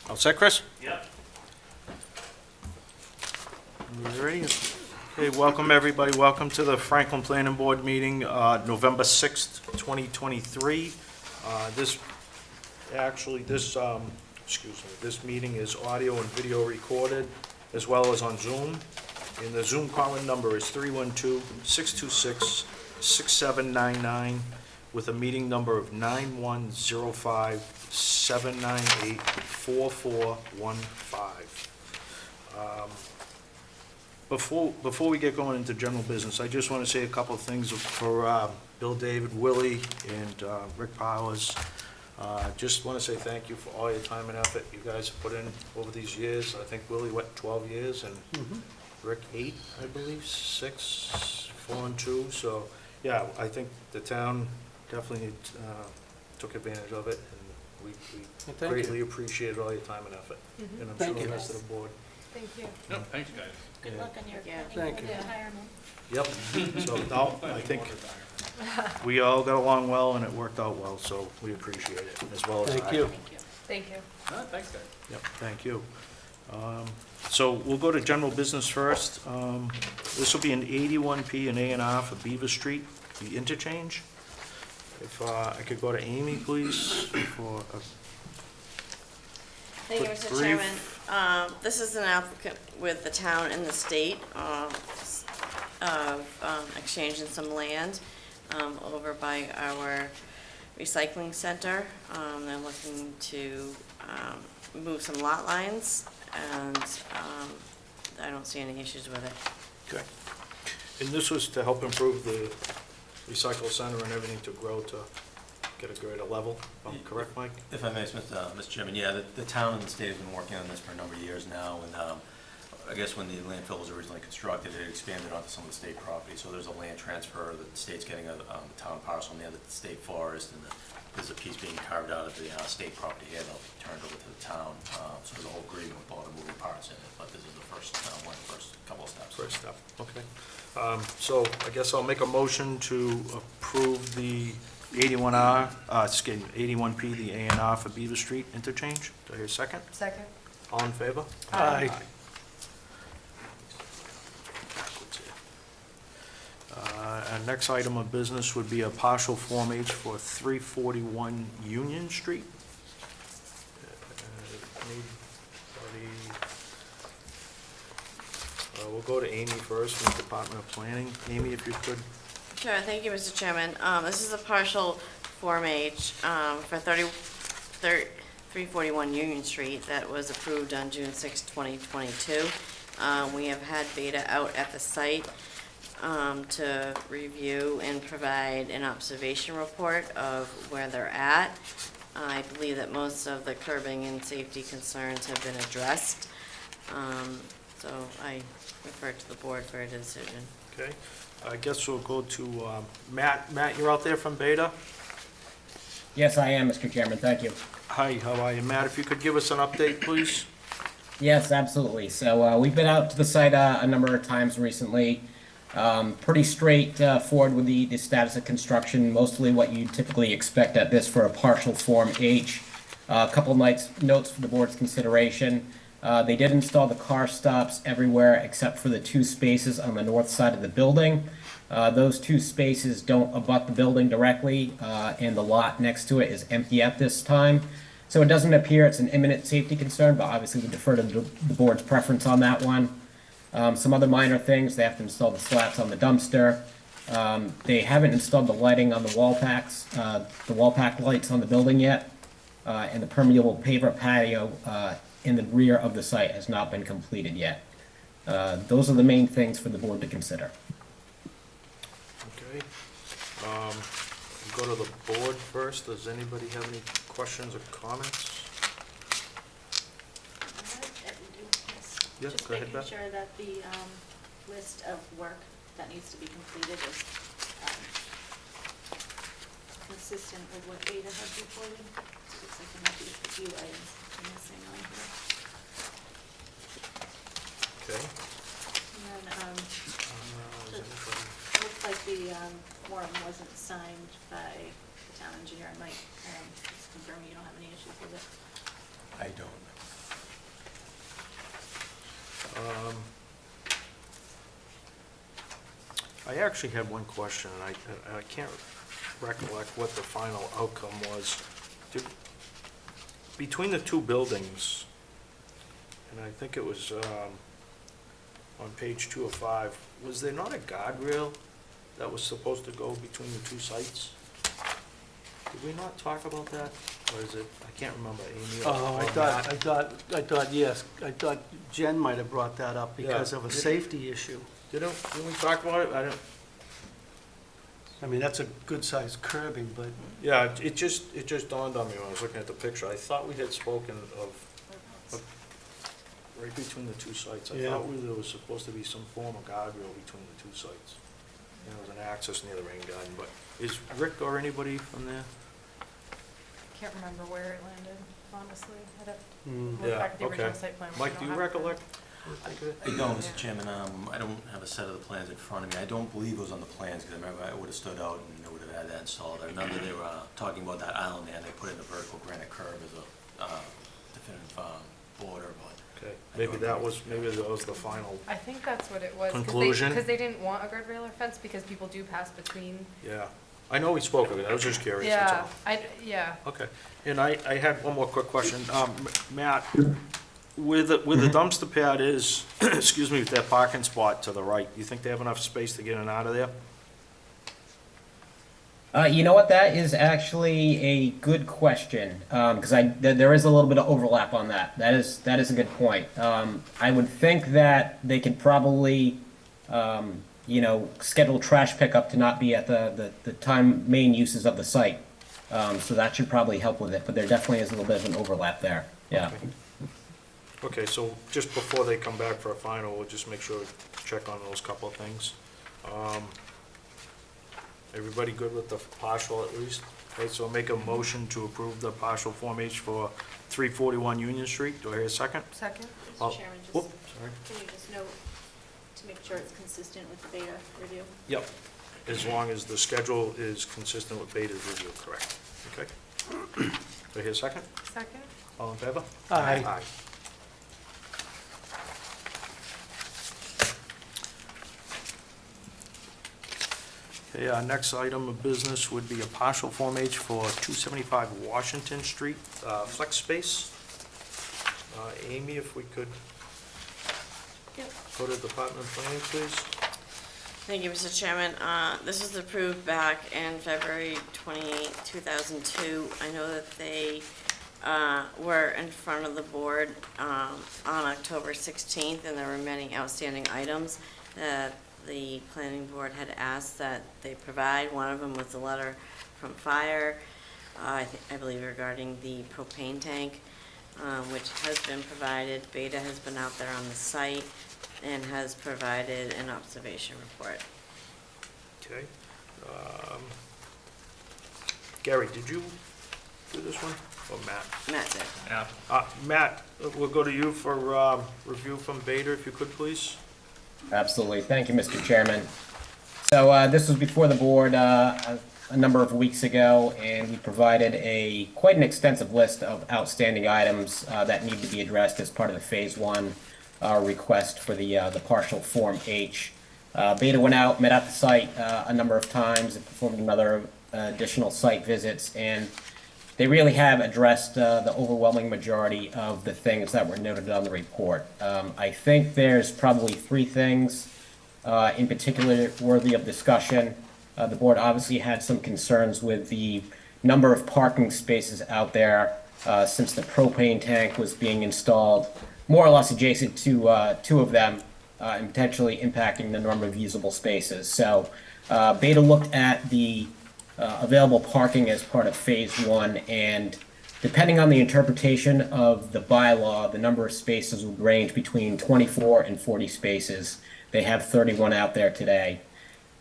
All set, Chris? Yep. You ready? Okay, welcome, everybody. Welcome to the Franklin Planning Board meeting, November 6th, 2023. This meeting is audio and video recorded, as well as on Zoom. And the Zoom call-in number is 312-626-6799, with a meeting number of 9105-798-4415. Before we get going into general business, I just want to say a couple of things for Bill, David, Willie, and Rick Powers. Just want to say thank you for all your time and effort you guys have put in over these years. I think Willie, 12 years, and Rick, 8, I believe, 6, 4 and 2. So, yeah, I think the town definitely took advantage of it, and we greatly appreciate all your time and effort. And I'm sure the rest of the board. Thank you. No, thanks, guys. Good luck on your Thank you. retirement. Yep, so, no, I think we all got along well, and it worked out well, so we appreciate it, as well as I. Thank you. Thank you. Thanks, guys. Yep, thank you. So we'll go to general business first. This will be an 81P and A&R for Beaver Street, the interchange. If I could go to Amy, please, for a Thank you, quick Mr. brief. Chairman. This is an applicant with the town and the state of exchanging some land over by our recycling center. They're looking to move some lot lines, and I don't see any issues with it. Okay. And this was to help improve the recycle center and everything to grow to get a greater level, if I'm correct, Mike? If I may, Mr. Chairman, yeah, the town and the state have been working on this for a number of years now, and I guess when the landfill was originally constructed, it expanded onto some of the state property, so there's a land transfer, the state's getting a town parcel near the state forest, and there's a piece being carved out of the state property here that'll be turned over to the town, so there's a whole agreement with all the moving parts in it, but this is the first couple of steps. First step, okay. So I guess I'll make a motion to approve the 81P, the A&R for Beaver Street interchange. Do I hear a second? Second. All in favor? Aye. Backwards here. Our next item of business would be a partial Form H for 341 Union Street. We'll go to Amy first from the Department of Planning. Amy, if you could. Sure, thank you, Mr. Chairman. This is a partial Form H for 341 Union Street that was approved on June 6, 2022. We have had Beta out at the site to review and provide an observation report of where they're at. I believe that most of the curbing and safety concerns have been addressed. So I refer to the board for a decision. Okay, I guess we'll go to Matt. Matt, you're out there from Beta? Yes, I am, Mr. Chairman, thank you. Hi, how are you? Matt, if you could give us an update, please? Yes, absolutely. So we've been out to the site a number of times recently. Pretty straightforward with the status of construction, mostly what you typically expect at this for a partial Form H. A couple notes for the board's consideration. They did install the car stops everywhere except for the 2 spaces on the north side of the building. Those 2 spaces don't abut the building directly, and the lot next to it is empty at this time. So it doesn't appear it's an imminent safety concern, but obviously we defer to the board's preference on that one. Some other minor things, they have to install the slats on the dumpster. They haven't installed the lighting on the wall packs, the wall pack lights on the building yet, and the permeable paver patio in the rear of the site has not been completed yet. Those are the main things for the board to consider. Okay. Go to the board first. Does anybody have any questions or comments? Yeah, Just go ahead, making Beth. sure that the list of work that needs to be completed is consistent with what Beta had reported. Looks like there might be a few items missing on here. Okay. And then, Is anybody- it looks like the form wasn't signed by the town engineer. Mike, just confirm you don't have any issues with it. I don't. I actually had one question, and I can't recollect what the final outcome was. Between the two buildings, and I think it was on page 2 of 5, was there not a guardrail that was supposed to go between the two sites? Did we not talk about that? Or is it, I can't remember, Amy? Oh, or I Matt? thought, yes, I thought Jen might have brought that up because Yeah. of a safety issue. Didn't we talk about it? I don't, I mean, that's a good-sized curbing, but yeah, it just dawned on me when I was looking at the picture. I thought we had spoken of right between the two sites. I Yeah. thought there was supposed to be some form of guardrail between the two sites. And there was an access near the rain garden, but is Rick or anybody from there? Can't remember where it landed, honestly. I'd have to mm, look Yeah, back at the original okay. site plan. which Mike, I do don't you have it. recollect? Think of it? I don't, Yeah. Mr. Chairman, I don't have a set of the plans in front of me. I don't believe it was on the plans, because I remember I would have stood out and they would have had that installed. I remember they were talking about that island there, and they put in a vertical granite curb as a definitive border, but Okay, maybe that was the final, I think that's what it was. Conclusion? Because they didn't want a guardrail or fence because people do pass between. yeah. I know we spoke of it, I was just curious, that's Yeah, all. yeah. Okay, and I had one more quick question. Matt, where the dumpster pad is, excuse me, with that parking spot to the right, you think they have enough space to get in and out of there? You know what? That is actually a good question, because there is a little bit of overlap on that. That is a good point. I would think that they could probably, schedule trash pickup to not be at the time main uses of the site. So that should probably help with it, but there definitely is a little bit of an overlap there. Yeah. Okay, so just before they come back for a final, we'll just make sure, check on those couple of things. Everybody good with the partial at least? Okay, so I'll make a motion to approve the partial Form H for 341 Union Street. Do I hear a second? Second? Oh, Mr. Chairman, just, whoop, sorry. can you just note to make sure it's consistent with the beta review? Yep, as long as the schedule is consistent with Beta's review, correct. Okay. Do I hear a second? Second? All in favor? Aye. Aye. Okay, our next item of business would be a partial Form H for 275 Washington Street, flex space. Amy, if we could Yep. go to Department of Planning, please. Thank you, Mr. Chairman. This was approved back in February 28, 2002. I know that they were in front of the board on October 16th, and there were many outstanding items that the planning board had asked that they provide. One of them was a letter from fire, I believe regarding the propane tank, which has been provided. Beta has been out there on the site and has provided an observation report. Okay. Gary, did you do this one, or Matt? And that's it. Matt, we'll go to you for review from Beta, if you could, please. Absolutely. Thank you, Mr. Chairman. So this was before the board a number of weeks ago, and we provided quite an extensive list of outstanding items that need to be addressed as part of the Phase 1 request for the partial Form H. Beta went out, met at the site a number of times, and performed another additional site visits, and they really have addressed the overwhelming majority of the things that were noted on the report. I think there's probably 3 things in particular worthy of discussion. The board obviously had some concerns with the number of parking spaces out there since the propane tank was being installed more or less adjacent to 2 of them and potentially impacting the number of usable spaces. So Beta looked at the available parking as part of Phase 1, and depending on the interpretation of the bylaw, the number of spaces would range between 24 and 40 spaces. They have 31 out there today.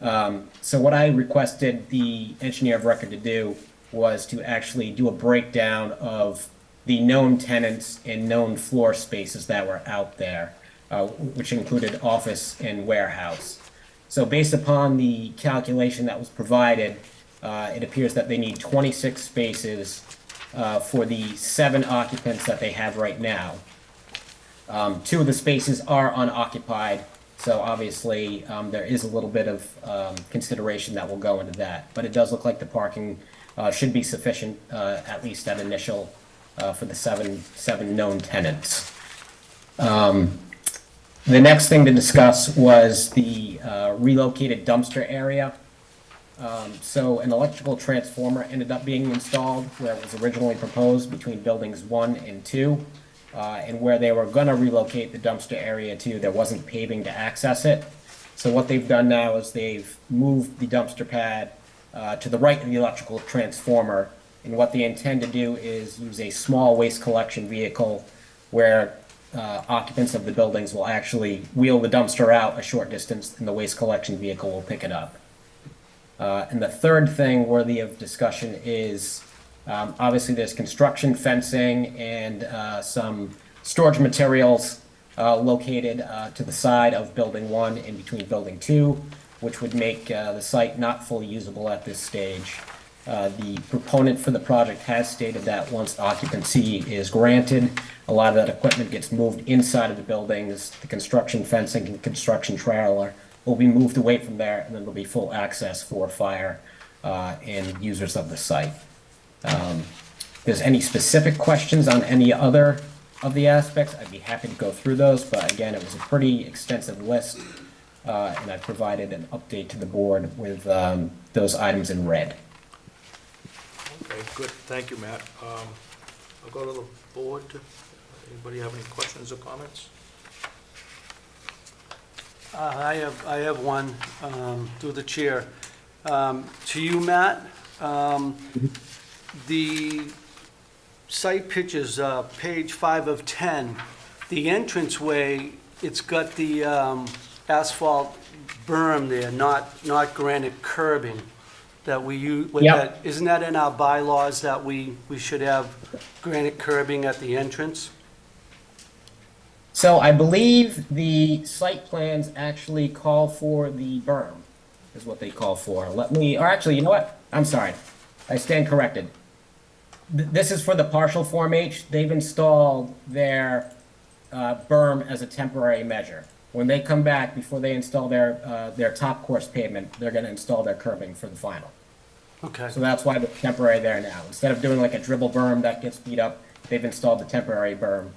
So what I requested the engineer of record to do was to actually do a breakdown of the known tenants and known floor spaces that were out there, which included office and warehouse. So based upon the calculation that was provided, it appears that they need 26 spaces for the 7 occupants that they have right now. Two of the spaces are unoccupied, so obviously there is a little bit of consideration that will go into that. But it does look like the parking should be sufficient, at least at initial, for the seven known tenants. The next thing to discuss was the relocated dumpster area. So an electrical transformer ended up being installed where it was originally proposed between buildings 1 and 2. And where they were gonna relocate the dumpster area to, there wasn't paving to access it. So what they've done now is they've moved the dumpster pad to the right of the electrical transformer. And what they intend to do is use a small waste collection vehicle where occupants of the buildings will actually wheel the dumpster out a short distance and the waste collection vehicle will pick it up. And the third thing worthy of discussion is obviously there's construction, fencing, and some storage materials located to the side of Building 1 and between Building 2, which would make the site not fully usable at this stage. The proponent for the project has stated that once occupancy is granted, a lot of that equipment gets moved inside of the buildings. The construction fencing and construction trailer will be moved away from there, and then there'll be full access for fire and users of the site. If there's any specific questions on any other of the aspects, I'd be happy to go through those, but again, it was a pretty extensive list, and I provided an update to the board with those items in red. Okay, good, thank you, Matt. I'll go to the board. Anybody have any questions or comments? I have one, through the chair. To you, Matt, the site pictures, page 5 of 10, the entranceway, it's got the asphalt berm there, not granite curbing that we use. Yep. Isn't that in our bylaws that we should have granite curbing at the entrance? So I believe the site plans actually call for the berm, is what they call for. Or actually, you know what? I'm sorry. I stand corrected. This is for the partial Form H. They've installed their berm as a temporary measure. When they come back, before they install their top course pavement, they're gonna install their curbing for the final. Okay. So that's why they're temporary there now. Instead of doing like a dribble berm that gets beat up, they've installed the temporary berm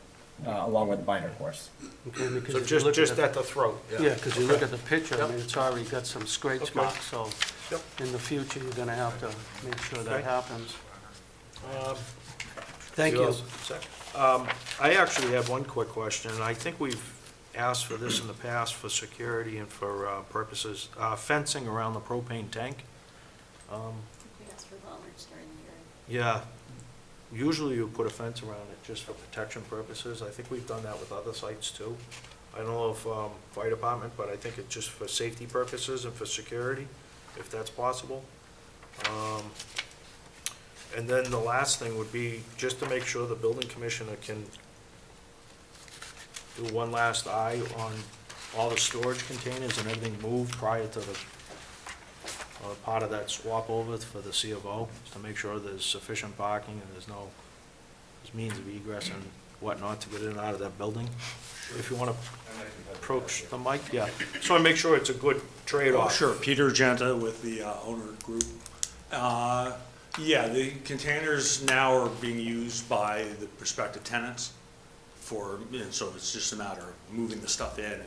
along with the binder course. Okay, because So if you look just the- at the throat? Yeah, because you look Okay. at the picture, I Yep. mean, it's already got some scratch Okay. marks, so Yep. in the future, you're gonna have to make sure that Okay. happens. Um, Thank you. I actually have one quick question, and I think we've asked for this in the past for security and for purposes, fencing around the propane tank. We asked for bollards during the hearing. Yeah, usually you put a fence around it just for protection purposes. I think we've done that with other sites too. I don't know if fire department, but I think it's just for safety purposes and for security, if that's possible. And then the last thing would be just to make sure the building commissioner can do one last eye on all the storage containers and everything moved prior to the part of that swap over for the C of O, to make sure there's sufficient parking and there's means of egress and whatnot to get in and out of that building. If you want to approach the mic, yeah. Just want to make sure it's a good Oh, trade-off. sure, Peter Genta with the owner group. Yeah, the containers now are being used by the prospective tenants so it's just a matter of moving the stuff in and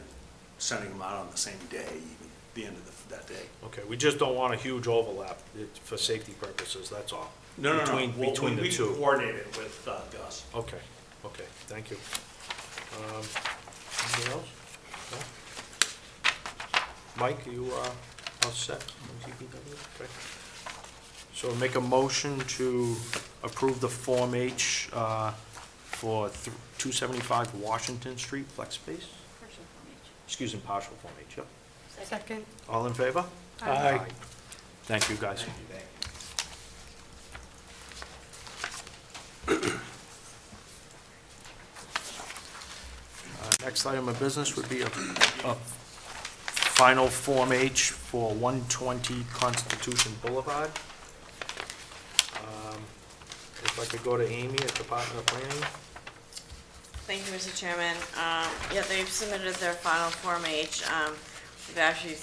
sending them out on the same day, even the end of that day. Okay, we just don't want a huge overlap for safety purposes, that's all. No. Between the We two. coordinated with Gus. Okay, thank you. Anything else? No? Mike, you all set on DPW? Okay. So make a motion to approve the Form H for 275 Washington Street, flex space? Partial Form H. Excuse me, partial Form H, yep. Second. All in favor? Aye. Thank you, guys. Next item of business would be a final Form H for 120 Constitution Boulevard. If I could go to Amy at Department of Planning. Thank you, Mr. Chairman. Yeah, they've submitted their final Form H. We've actually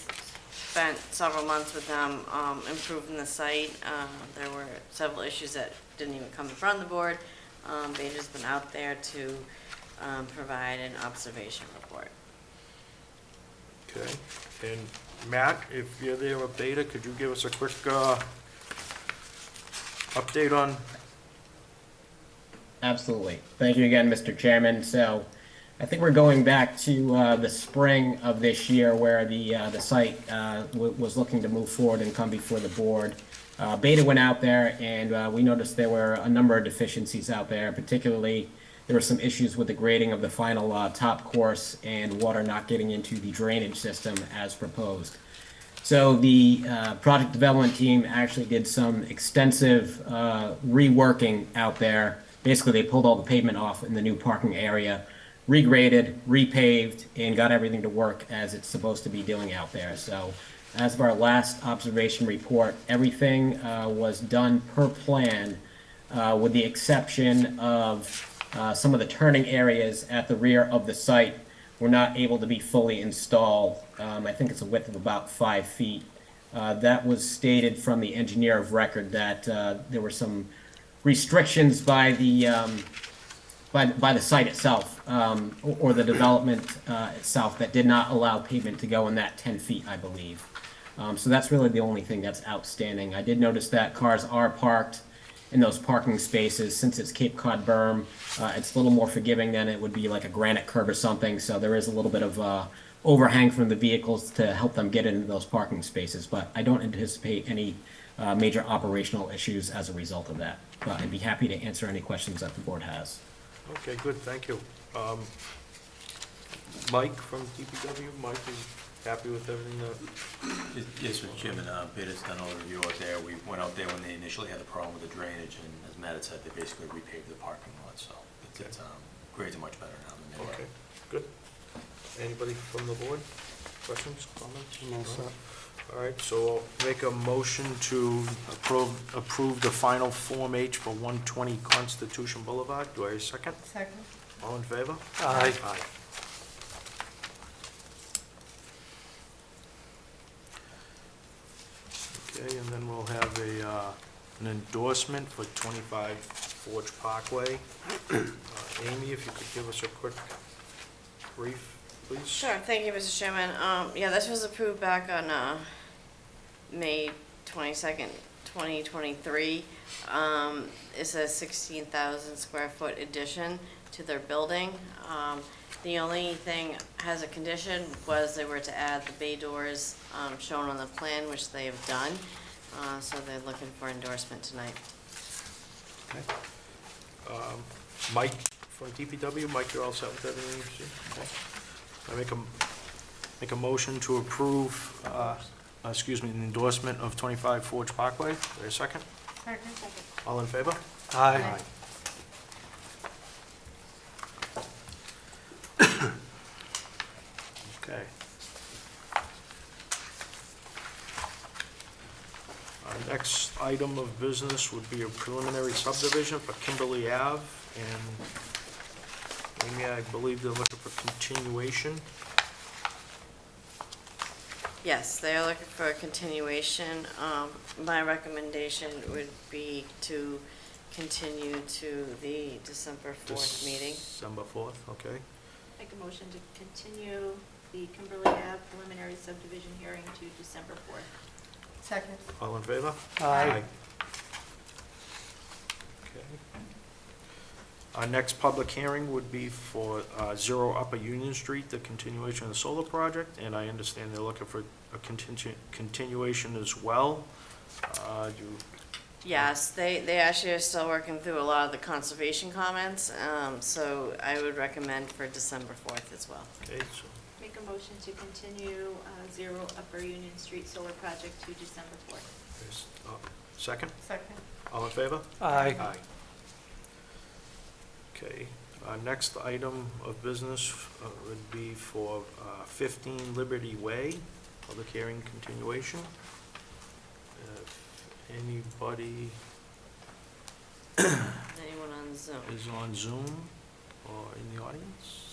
spent several months with them improving the site. There were several issues that didn't even come in front of the board. Beta's been out there to provide an observation report. Okay, and Matt, if you're there with Beta, could you give us a quick update on? Absolutely. Thank you again, Mr. Chairman. So I think we're going back to the spring of this year where the site was looking to move forward and come before the board. Beta went out there and we noticed there were a number of deficiencies out there. Particularly, there were some issues with the grading of the final top course and water not getting into the drainage system as proposed. So the project development team actually did some extensive reworking out there. Basically, they pulled all the pavement off in the new parking area, regraded, repaved, and got everything to work as it's supposed to be doing out there. So as of our last observation report, everything was done per plan, with the exception of some of the turning areas at the rear of the site were not able to be fully installed. I think it's a width of about 5 feet. That was stated from the engineer of record that there were some restrictions by the site itself, or the development itself, that did not allow pavement to go in that 10 feet, I believe. So that's really the only thing that's outstanding. I did notice that cars are parked in those parking spaces. Since it's Cape Cod berm, it's a little more forgiving than it would be like a granite curb or something, so there is a little bit of overhang from the vehicles to help them get into those parking spaces, but I don't anticipate any major operational issues as a result of that. But I'd be happy to answer any questions that the board has. Okay, good, thank you. Mike from DPW, Mike, is happy with everything that? Yes, Mr. Chairman, Beta's done all the review out there. We went out there when they initially had the problem with the drainage, and as Matt had said, they basically repaved the parking lot, so it's grades are much better now than they were. Okay, good. Anybody from the board? Questions, comments? No, sir. All right, so I'll make a motion to approve the final Form H for 120 Constitution Boulevard. Do I hear a second? Second. All in favor? Aye. Aye. Okay, and then we'll have an endorsement for 25 Forge Parkway. Amy, if you could give us a quick brief, please? Sure, thank you, Mr. Chairman. Yeah, this was approved back on May 22nd, 2023. It's a 16,000 square foot addition to their building. The only thing as a condition was they were to add the bay doors shown on the plan, which they have done. So they're looking for endorsement tonight. Okay. Mike from DPW, Mike, you're all set with everything? Okay. I make a motion to approve, the endorsement of 25 Forge Parkway. Is there a second? Second. All in favor? Aye. Okay. Our next item of business would be a preliminary subdivision for Kimberly Ave, and Amy, I believe they're looking for continuation. Yes, they are looking for a continuation. My recommendation would be to continue to the December 4th meeting. December 4th, okay. Make a motion to continue the Kimberly Ave preliminary subdivision hearing to December 4th. Second. All in favor? Aye. Okay. Our next public hearing would be for 0 Upper Union Street, the continuation of the solar project, and I understand they're looking for a continuation as well. Yes, they actually are still working through a lot of the conservation comments, so I would recommend for December 4th as well. Okay, so, Make a motion to continue 0 Upper Union Street solar project to December 4th. there's, second? Second. All in favor? Aye. Okay, our next item of business would be for 15 Liberty Way, public hearing continuation. If anybody Anyone on Zoom? is on Zoom, or in the audience?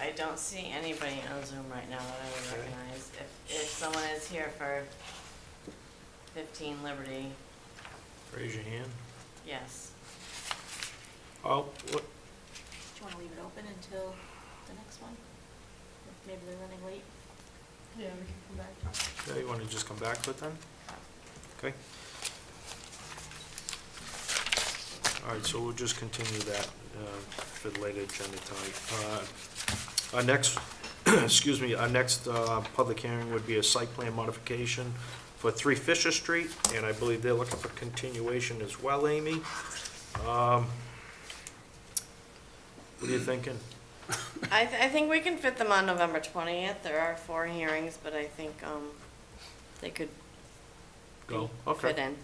I don't see anybody on Zoom right now that I would Okay. recognize. If someone is here for 15 Liberty, Raise your hand. yes. Oh, what, Do you want to leave it open until the next one? Maybe they're running late. Yeah, we can come back to it. yeah, you want to just come back to it then? Okay. All right, so we'll just continue that for the later agenda tonight. Our next, excuse me, our next public hearing would be a site plan modification for 3 Fisher Street, and I believe they're looking for continuation as well, Amy. What are you thinking? I think we can fit them on November 20th. There are 4 hearings, but I think they could Go, fit okay, in.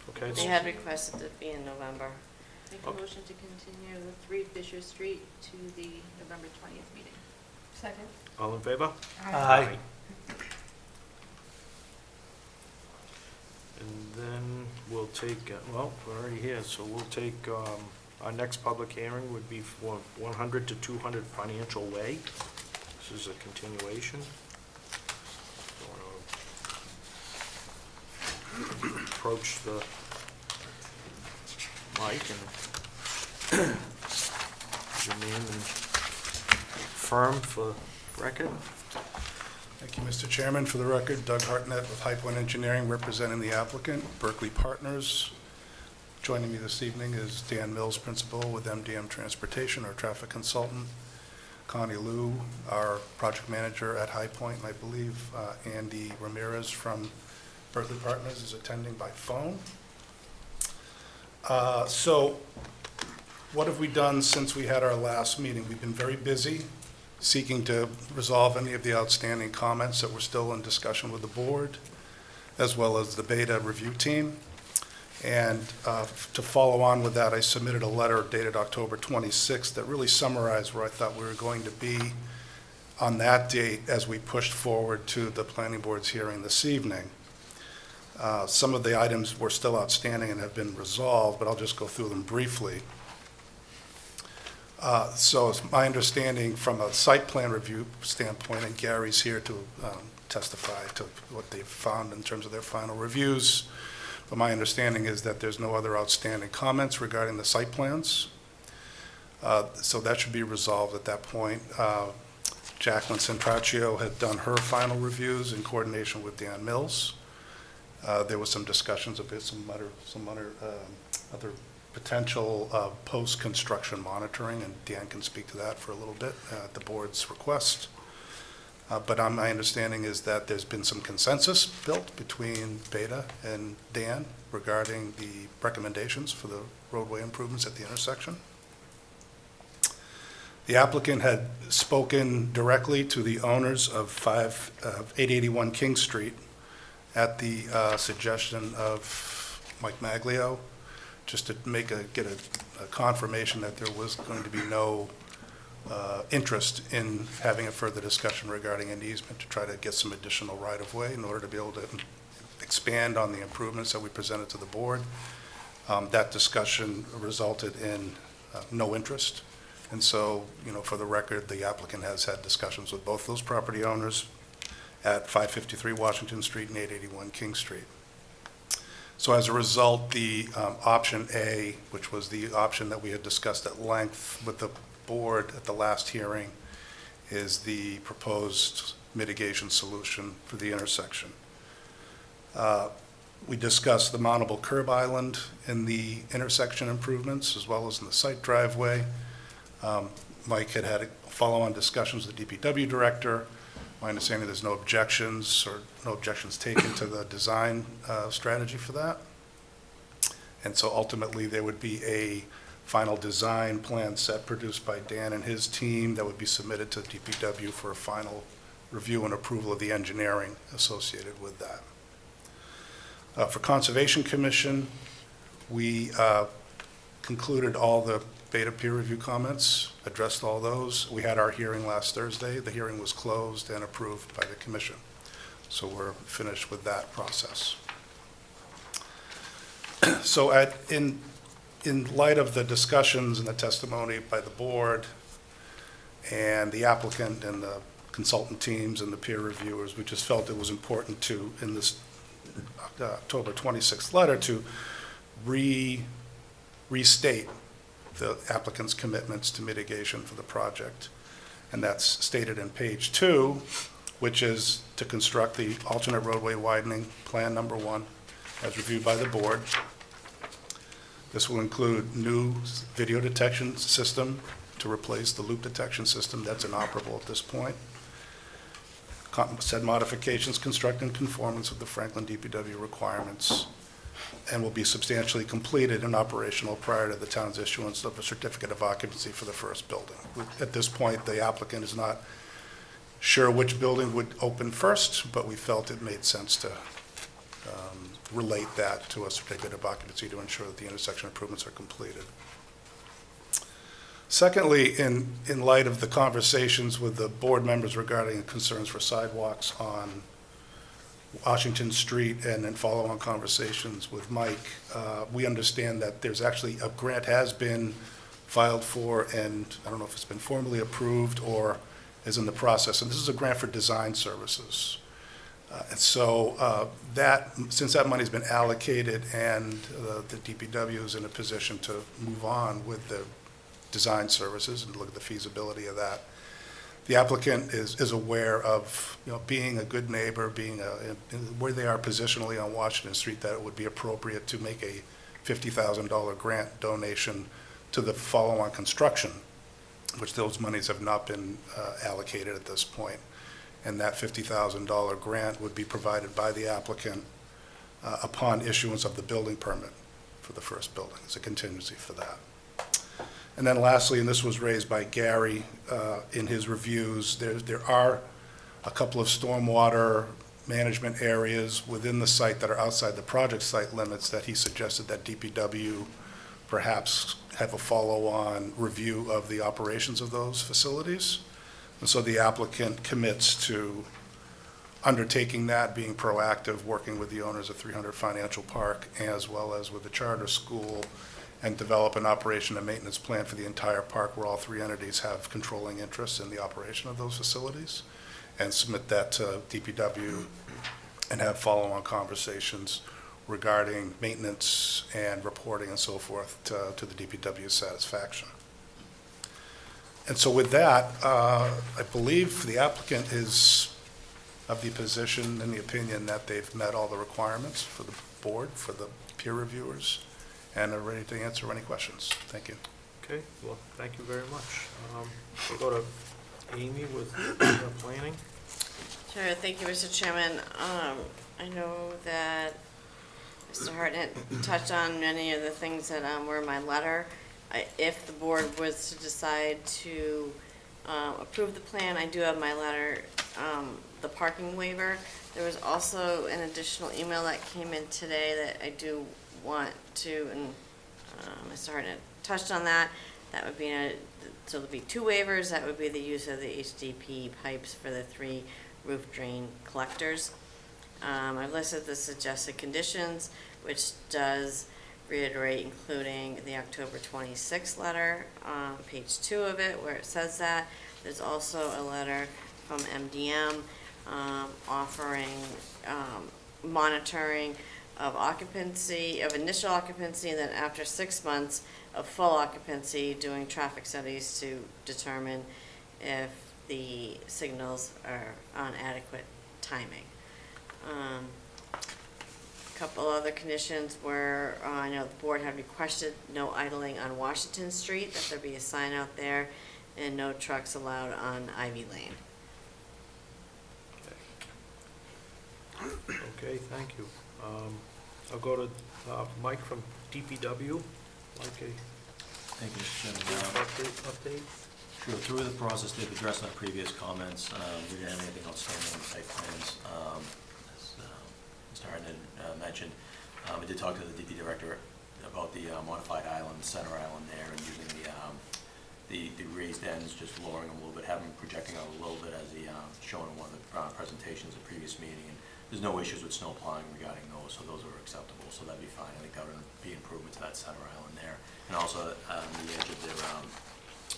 okay. They had requested it be in November. Make a Okay. motion to continue 3 Fisher Street to the November 20th meeting. Second. All in favor? Aye. And then we'll take, well, we're already here, so we'll take, our next public hearing would be for 100 to 200 Financial Way. This is a continuation. Approach the mic and your name and firm for record. Thank you, Mr. Chairman. For the record, Doug Hartnett with High Point Engineering, representing the applicant, Berkeley Partners. Joining me this evening is Dan Mills, Principal with MDM Transportation, our traffic consultant. Connie Liu, our project manager at High Point, and I believe Andy Ramirez from Berkeley Partners is attending by phone. So what have we done since we had our last meeting? We've been very busy seeking to resolve any of the outstanding comments that were still in discussion with the board, as well as the Beta review team. And to follow on with that, I submitted a letter dated October 26th that really summarized where I thought we were going to be on that date as we pushed forward to the planning board's hearing this evening. Some of the items were still outstanding and have been resolved, but I'll just go through them briefly. So it's my understanding from a site plan review standpoint, and Gary's here to testify to what they've found in terms of their final reviews, but my understanding is that there's no other outstanding comments regarding the site plans. So that should be resolved at that point. Jacqueline Centraccio had done her final reviews in coordination with Dan Mills. There was some discussions of some other potential post-construction monitoring, and Dan can speak to that for a little bit at the board's request. But my understanding is that there's been some consensus built between Beta and Dan regarding the recommendations for the roadway improvements at the intersection. The applicant had spoken directly to the owners of 881 King Street at the suggestion of Mike Maglio, just to get a confirmation that there was going to be no interest in having a further discussion regarding an easement to try to get some additional right-of-way in order to be able to expand on the improvements that we presented to the board. That discussion resulted in no interest. And so, for the record, the applicant has had discussions with both those property owners at 553 Washington Street and 881 King Street. So as a result, the option A, which was the option that we had discussed at length with the board at the last hearing, is the proposed mitigation solution for the intersection. We discussed the mountable curb island in the intersection improvements as well as in the site driveway. Mike had follow-on discussions with the DPW director. My understanding, there's no objections or no objections taken to the design strategy for that. And so ultimately, there would be a final design plan set produced by Dan and his team that would be submitted to DPW for a final review and approval of the engineering associated with that. For Conservation Commission, we concluded all the beta peer review comments, addressed all those. We had our hearing last Thursday. The hearing was closed and approved by the commission. So we're finished with that process. So in light of the discussions and the testimony by the board and the applicant and the consultant teams and the peer reviewers, we just felt it was important to, in this October 26th letter, to restate the applicant's commitments to mitigation for the project. And that's stated in page 2, which is to construct the alternate roadway widening plan number 1 as reviewed by the board. This will include new video detection system to replace the loop detection system that's inoperable at this point. Said modifications construct in conformance with the Franklin DPW requirements and will be substantially completed and operational prior to the town's issuance of a certificate of occupancy for the first building. At this point, the applicant is not sure which building would open first, but we felt it made sense to relate that to a certificate of occupancy to ensure that the intersection improvements are completed. Secondly, in light of the conversations with the board members regarding concerns for sidewalks on Washington Street and then follow-on conversations with Mike, we understand that there's actually a grant has been filed for, and I don't know if it's been formally approved or is in the process, and this is a grant for design services. And so since that money's been allocated and the DPW is in a position to move on with the design services and look at the feasibility of that, the applicant is aware of, being a good neighbor, being where they are positionally on Washington Street, that it would be appropriate to make a $50,000 grant donation to the follow-on construction, which those monies have not been allocated at this point. And that $50,000 grant would be provided by the applicant upon issuance of the building permit for the first building. It's a contingency for that. And then lastly, and this was raised by Gary in his reviews, there are a couple of stormwater management areas within the site that are outside the project site limits that he suggested that DPW perhaps have a follow-on review of the operations of those facilities. And so the applicant commits to undertaking that, being proactive, working with the owners of 300 Financial Park, as well as with the charter school, and develop an operation and maintenance plan for the entire park where all 3 entities have controlling interests in the operation of those facilities, and submit that to DPW and have follow-on conversations regarding maintenance and reporting and so forth to the DPW's satisfaction. And so with that, I believe the applicant is of the position and the opinion that they've met all the requirements for the board, for the peer reviewers, and are ready to answer any questions. Thank you. Okay, well, thank you very much. We'll go to Amy with planning. Sure, thank you, Mr. Chairman. I know that Mr. Hartnett touched on many of the things that were in my letter. If the board was to decide to approve the plan, I do have my letter, the parking waiver. There was also an additional email that came in today that I do want to, and Mr. Hartnett touched on that. That would be, so there'll be 2 waivers. That would be the use of the HDP pipes for the 3 roof drain collectors. I've listed the suggested conditions, which does reiterate, including the October 26th letter, page 2 of it, where it says that. There's also a letter from MDM offering monitoring of occupancy, of initial occupancy, and then after 6 months of full occupancy, doing traffic studies to determine if the signals are on adequate timing. A couple other conditions were, I know the board had requested no idling on Washington Street, that there be a sign out there, and no trucks allowed on Ivy Lane. Okay, thank you. I'll go to Mike from DPW. Mike, Thank you, Mr. brief Chairman. update? Sure, through the process, they've addressed our previous comments. We didn't have anything outstanding on the site plans. As Mr. Harden mentioned, I did talk to the DP director about the modified island, center island there, and using the raised ends, just lowering them a little bit, having them projecting out a little bit as shown in one of the presentations at the previous meeting. And there's no issues with snow plowing regarding those, so those are acceptable, so that'd be fine. I think that would be improvement to that center island there. And also on the edge of their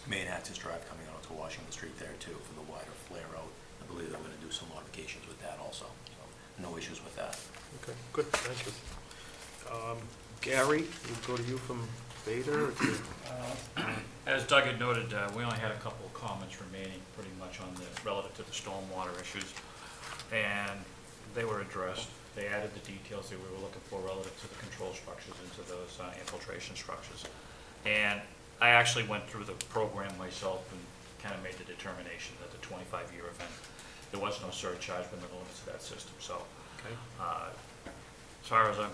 main access drive coming out to Washington Street there too for the wider flare out. I believe they're gonna do some modifications with that also, so no issues with that. Okay, good, thank you. Gary, we'll go to you from Beta. As Doug had noted, we only had a couple of comments remaining pretty much on the, relative to the stormwater issues, and they were addressed. They added the details that we were looking for relative to the control structures into those infiltration structures. And I actually went through the program myself and kind of made the determination that the 25-year event, there was no surcharge within the limits of that system. So, Okay. as far as I'm,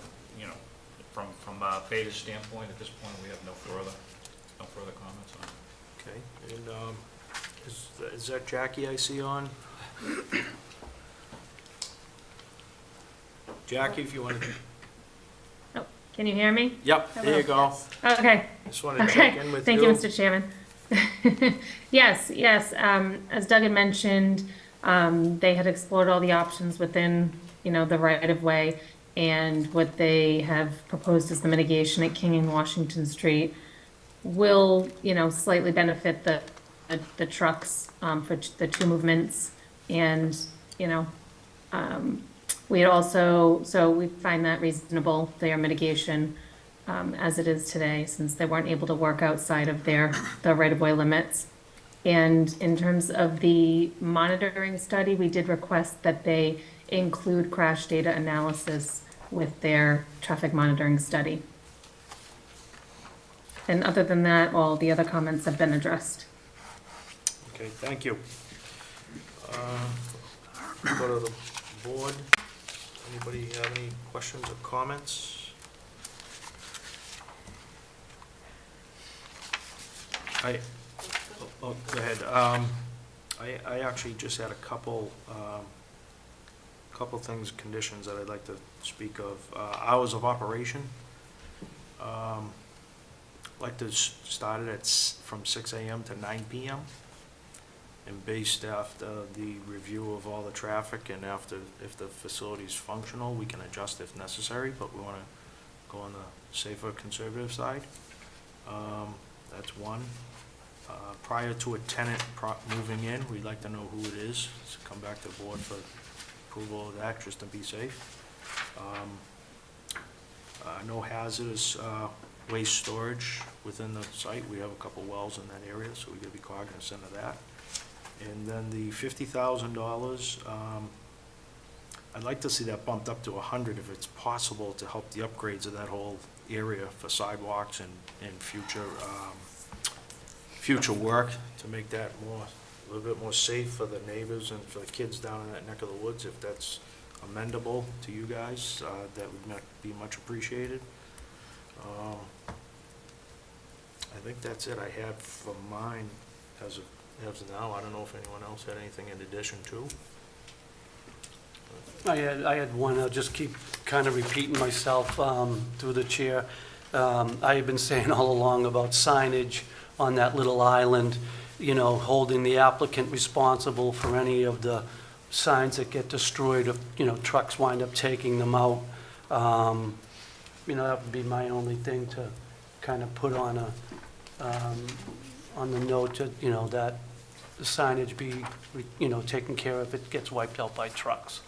from Beta's standpoint, at this point, we have no further comments on it. Okay, and is that Jackie I see on? Jackie, if you want to. Oh, can you hear me? Yep, there you go. Okay. Just wanted to check Okay. in with you. Thank you, Mr. Chairman. Yes. As Doug had mentioned, they had explored all the options within, the right-of-way, and what they have proposed as the mitigation at King and Washington Street will, slightly benefit the trucks for the two movements, and, we also, so we find that reasonable, their mitigation, as it is today, since they weren't able to work outside of the right-of-way limits. And in terms of the monitoring study, we did request that they include crash data analysis with their traffic monitoring study. And other than that, all the other comments have been addressed. Okay, thank you. Go to the board. Anybody have any questions or comments? Go ahead. I actually just had a couple things, conditions that I'd like to speak of. Hours of operation. Like to start it from 6 a.m. to 9 p.m. And based after the review of all the traffic and after, if the facility's functional, we can adjust if necessary, but we want to go on the safer, conservative side. That's one. Prior to a tenant moving in, we'd like to know who it is, to come back to the board for approval of that, just to be safe. No hazardous waste storage within the site. We have a couple wells in that area, so we gotta be cognizant of that. And then the $50,000, I'd like to see that bumped up to 100 if it's possible, to help the upgrades of that whole area for sidewalks and future work, to make that a little bit more safe for the neighbors and for the kids down in that neck of the woods. If that's amendable to you guys, that would be much appreciated. I think that's it I had for mine as of now. I don't know if anyone else had anything in addition to. I had one. I'll just keep kind of repeating myself through the chair. I have been saying all along about signage on that little island, holding the applicant responsible for any of the signs that get destroyed, if, trucks wind up taking them out. That would be my only thing to kind of put on the note, that the signage be, taken care of if it gets wiped out by trucks.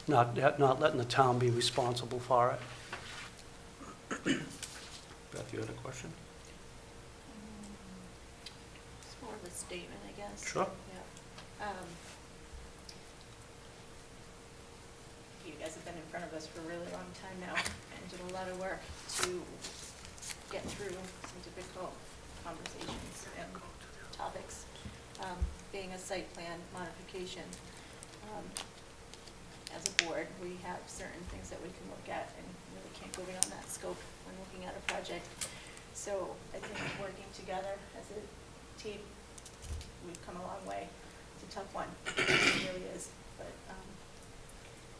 Not letting the town be responsible for it. Beth, you had a question? It's more of a statement, I guess. Sure. Yeah. You guys have been in front of us for a really long time now and did a lot of work to get through some difficult conversations and topics. Being a site plan modification, as a board, we have certain things that we can look at and really can't go beyond that scope when looking at a project. So I think working together as a team we've come a long way. It's a tough one, it really is, but,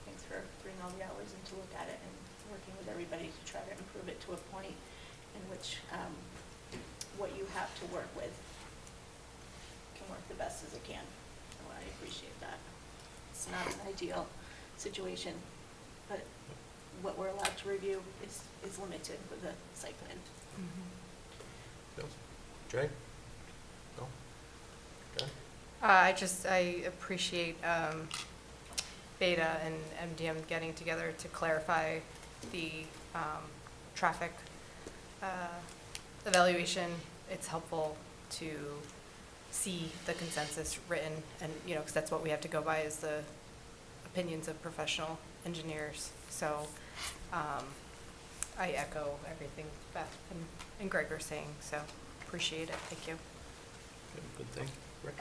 thanks for bringing all the hours in to look at it and working with everybody to try to improve it to a point in which, what you have to work with can work the best as it can. So I appreciate that. It's not an ideal situation, but what we're allowed to review is limited with the site plan. Bill? Jay? No? Okay. I appreciate Beta and MDM getting together to clarify the traffic evaluation. It's helpful to see the consensus written, and, you know, because that's what we have to go by, is the opinions of professional engineers. So I echo everything Beth and Greg are saying, so appreciate it. Thank you. Good thing. Rick?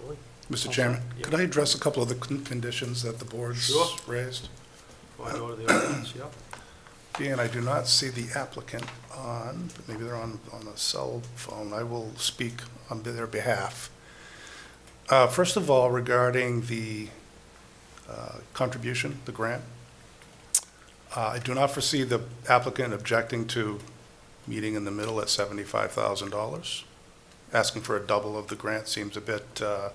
Willie? Mr. Chairman, Yeah. could I address a couple of the conditions that the board's Sure. raised? Before I go to the audience, yeah. Being I do not see the applicant on, but maybe they're on a cell phone, I will speak on their behalf. First of all, regarding the contribution, the grant, I do not foresee the applicant objecting to meeting in the middle at $75,000. Asking for a double of the grant seems a bit, I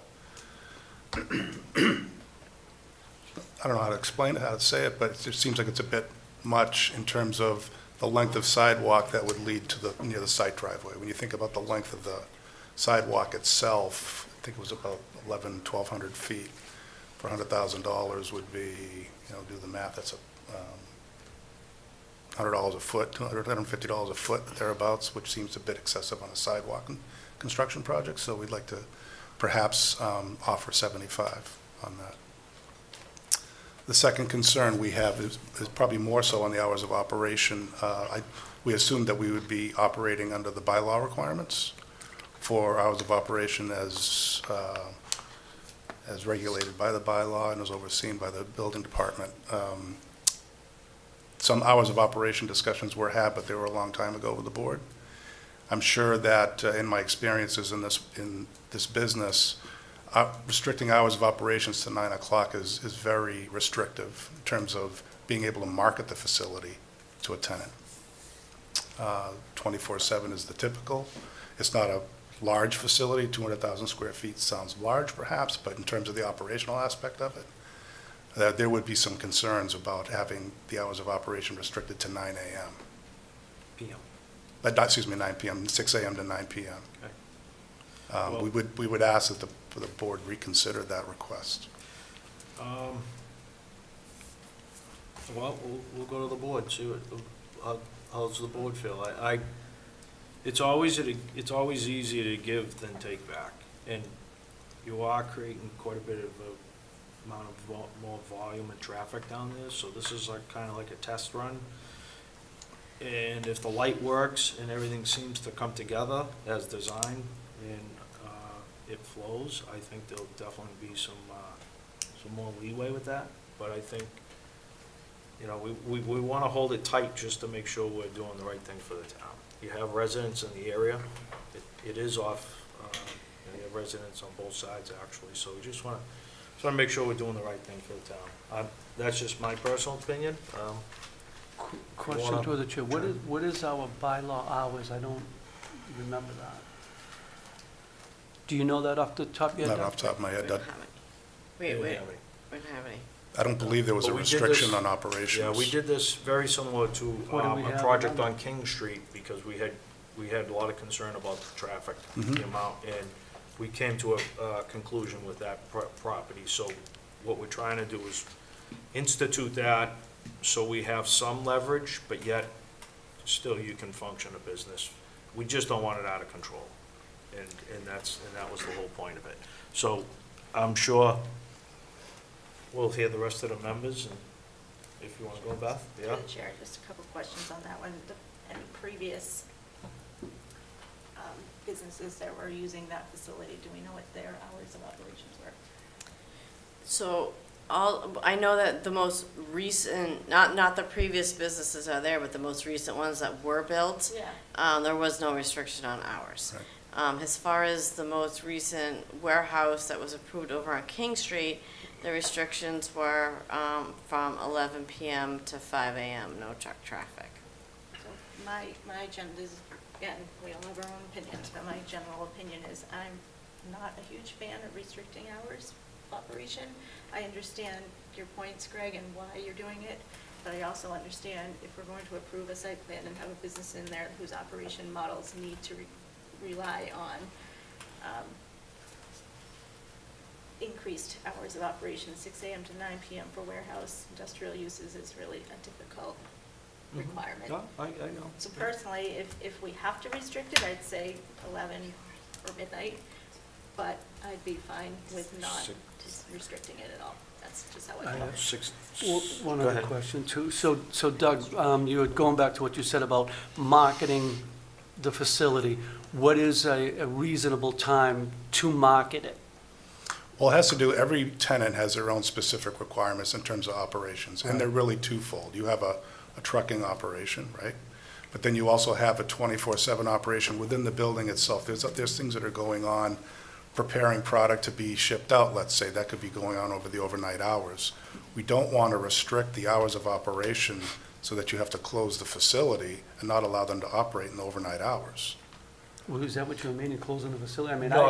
don't know how to explain it, how to say it, but it just seems like it's a bit much in terms of the length of sidewalk that would lead to near the site driveway. When you think about the length of the sidewalk itself, I think it was about 1,200 feet. For $100,000 would be, do the math, that's $100 a foot, $150 a foot, thereabouts, which seems a bit excessive on a sidewalk construction project. So we'd like to perhaps offer 75 on that. The second concern we have is probably more so on the hours of operation. We assumed that we would be operating under the bylaw requirements for hours of operation as regulated by the bylaw and as overseen by the building department. Some hours of operation discussions were had, but they were a long time ago with the board. I'm sure that in my experiences in this business, restricting hours of operations to 9 o'clock is very restrictive in terms of being able to market the facility to a tenant. 24/7 is the typical. It's not a large facility. 200,000 square feet sounds large perhaps, but in terms of the operational aspect of it, there would be some concerns about having the hours of operation restricted to 9 a.m. PM. 9 p.m., 6 a.m. to 9 p.m. Okay. We would ask that the board reconsider that request. Well, we'll go to the board, see how's the board feel. It's always easier to give than take back, and you are creating quite a bit of amount of more volume and traffic down there, so this is kind of like a test run. And if the light works and everything seems to come together as designed and it flows, I think there'll definitely be some more leeway with that. But I think, we want to hold it tight just to make sure we're doing the right thing for the town. You have residents in the area. It is off, you have residents on both sides actually, so we just want to make sure we're doing the right thing for the town. That's just my personal opinion. Question to the chair, what is our bylaw hours? I don't remember that. Do you know that off the top of your head? Not off the top of my head. We don't have it. We don't have any. I don't believe there was a But we did restriction this- on operations. Yeah, we did this very similar to What do we a have project on? on King Street, because we had a lot of concern about the traffic, Mhm. the amount, and we came to a conclusion with that property. So what we're trying to do is institute that, so we have some leverage, but yet still you can function a business. We just don't want it out of control, and that was the whole point of it. So I'm sure we'll hear the rest of the members, and if you want to go, Beth, yeah? To the chair, just a couple questions on that one. Any previous businesses that were using that facility, do we know what their hours of operations were? So I know that the most recent, not the previous businesses are there, but the most recent ones that were built, Yeah. there was no restriction on hours. Right. As far as the most recent warehouse that was approved over on King Street, the restrictions were from 11 PM to 5 AM, no truck traffic. So my this, again, we all have our own opinions, but my general opinion is I'm not a huge fan of restricting hours of operation. I understand your points, Greg, and why you're doing it, but I also understand if we're going to approve a site plan and have a business in there whose operation models need to rely on increased hours of operation, 6 AM to 9 PM for warehouse industrial uses is really a difficult requirement. No, I know. So personally, if we have to restrict it, I'd say 11 or midnight, but I'd be fine with not restricting it at all. That's just how I feel. One Go other ahead. question too. So Doug, you were going back to what you said about marketing the facility. What is a reasonable time to market it? Well, it has to do, every tenant has their own specific requirements in terms of operations, and they're really twofold. You have a trucking operation, right? But then you also have a 24/7 operation within the building itself. There's things that are going on, preparing product to be shipped out, let's say, that could be going on over the overnight hours. We don't want to restrict the hours of operation so that you have to close the facility and not allow them to operate in the overnight hours. Well, is that what you mean, closing the facility? I mean, No,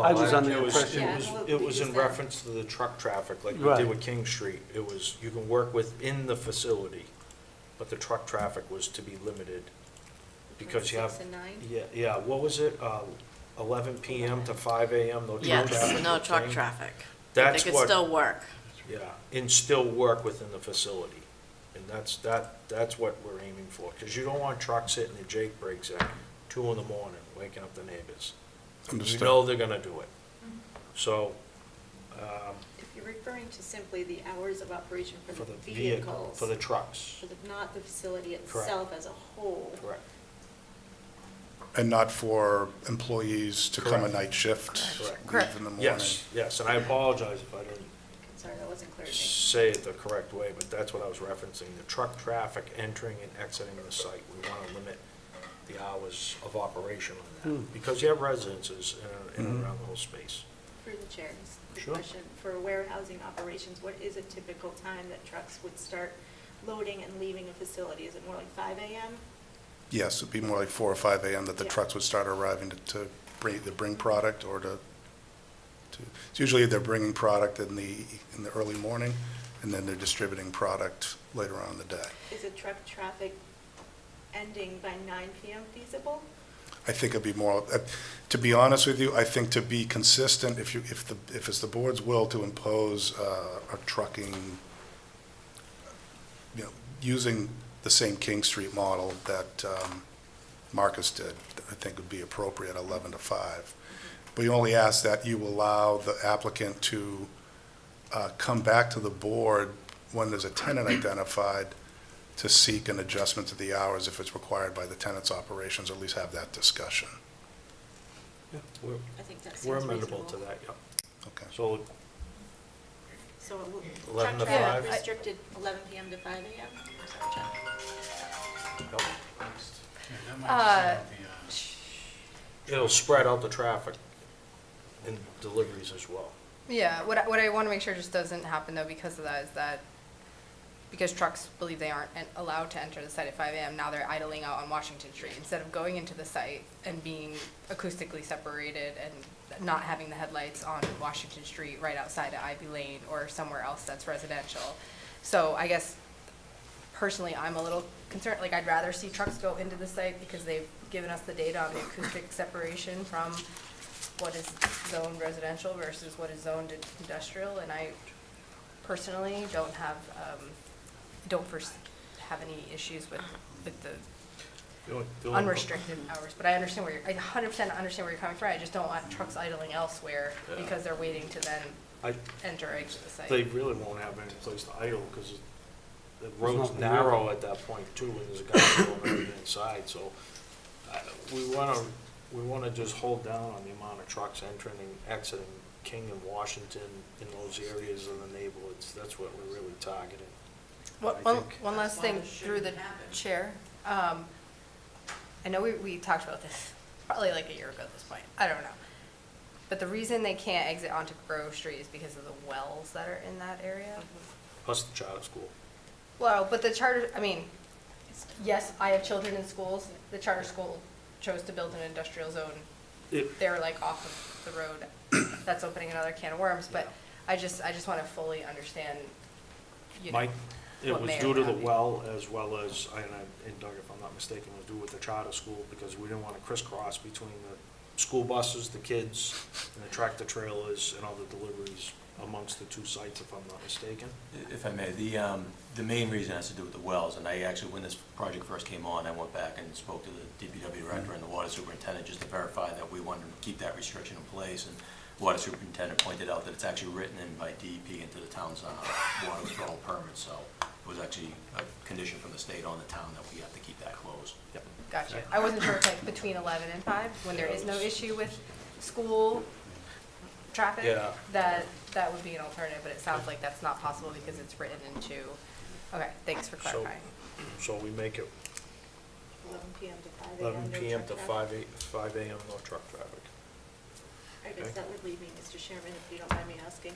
I was under it the was- impression. It was in reference to the truck traffic, like we Right. did with King Street. It was, you can work within the facility, but the truck traffic was to be limited. Because you have. 6 and 9? Yeah, what was it, 11 PM to 5 AM, no truck Yes, traffic? no thing? truck traffic. That's They could what- still work. Yeah, and still work within the facility. And that's what we're aiming for, because you don't want trucks hitting the Jake brakes at 2 in the morning, waking up the neighbors. You Understood. know they're gonna do it. So, If you're referring to simply the hours of operation for for the the vehicle, vehicles. for the trucks, Not the facility Correct. itself as a whole. correct. And not for employees to come a Correct. night shift, Correct. leave in the morning. Yes, and I apologize if I didn't I'm sorry, that wasn't clear to me. say it the correct way, but that's what I was referencing. The truck traffic entering and exiting the site, we want to limit the hours of operation on that, because you have residences in and around the whole space. Through the chair, just a quick Sure. question. For warehousing operations, what is a typical time that trucks would start loading and leaving a facility? Is it more like 5 AM? Yes, it'd be more like 4 or 5 AM that the Yeah. trucks would start arriving to bring product or it's usually they're bringing product in the early morning, and then they're distributing product later on in the day. Is a truck traffic ending by 9 PM feasible? I think it'd be more, to be honest with you, I think to be consistent, if it's the board's will to impose a trucking, using the same King Street model that Marcus did, I think would be appropriate, 11 to 5. We only ask that you allow the applicant to come back to the board when there's a tenant identified to seek an adjustment to the hours if it's required by the tenant's operations, or at least have that discussion. Yeah, I think that seems we're reasonable. amenable to that, yep. Okay. So, So it will- 11 to truck traffic 5? restricted 11 PM to 5 AM? I'm sorry, John. yep. It'll spread out the traffic and deliveries as well. Yeah, what I want to make sure just doesn't happen though because of that is that because trucks believe they aren't allowed to enter the site at 5 AM, now they're idling out on Washington Street instead of going into the site and being acoustically separated and not having the headlights on Washington Street right outside of Ivy Lane or somewhere else that's residential. So I guess personally, I'm a little concerned, like I'd rather see trucks go into the site because they've given us the data on the acoustic separation from what is zoned residential versus what is zoned industrial, and I personally don't have, have any issues with the unrestricted hours, but I understand I 100% understand where you're coming from. I just don't want trucks idling elsewhere Yeah. because they're waiting to then I, enter or exit the site. they really won't have any place to idle, because the road's nothing narrow at that point too, and there's a guy going inside, so we wanna just hold down on the amount of trucks entering and exiting King and Washington in those areas of the neighborhoods. That's what we're really targeting. I think. One last thing through the chair. I know we talked about this probably like a year ago at this point. I don't know. But the reason they can't exit onto Grove Street is because of the wells that are in that area. Plus the charter school. Well, but the charter, I mean, yes, I have children in schools. The charter school chose to build an industrial zone. It- They're like off of the road. That's opening another can of worms, but I just want to fully understand, you know, Mike, it what was may or due to may the not be. well as well as, and Doug, if I'm not mistaken, was due with the charter school because we didn't want to crisscross between the school buses, the kids, and the tractor trailers and all the deliveries amongst the two sites, if I'm not mistaken. If I may, the main reason has to do with the wells, and I actually, when this project first came on, I went back and spoke to the DPW director and the water superintendent just to verify that we wanted to keep that restriction in place, and the water superintendent pointed out that it's actually written in by DEP into the town's water withdrawal permit, so it was actually a condition from the state on the town that we have to keep that closed. Yep. Gotcha. I wasn't sure if like between 11 and 5, when there is no issue with school traffic, Yeah. that would be an alternative, but it sounds like that's not possible because it's written into, okay, thanks for clarifying. So we make it 11 PM to 5 AM. 11 no PM truck to traffic. 5 AM, no truck traffic. I guess Okay. that would leave me, Mr. Chairman, if you don't mind me asking,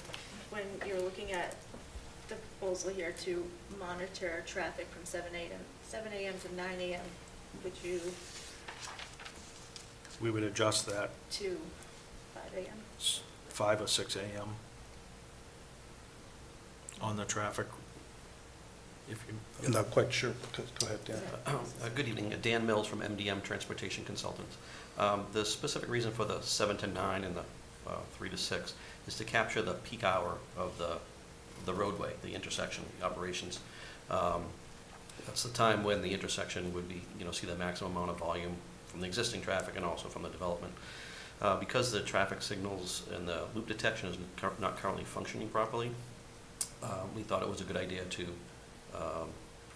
when you're looking at the proposal here to monitor traffic from 7 AM to 9 AM, would you We would adjust that to 5 AM? 5 or 6 AM on the traffic. If you, I'm not quite sure. Go ahead, Dan. Good evening, Dan Mills from MDM Transportation Consultants. The specific reason for the 7 to 9 and the 3 to 6 is to capture the peak hour of the roadway, the intersection, the operations. That's the time when the intersection would be, see the maximum amount of volume from the existing traffic and also from the development. Because the traffic signals and the loop detection is not currently functioning properly, we thought it was a good idea to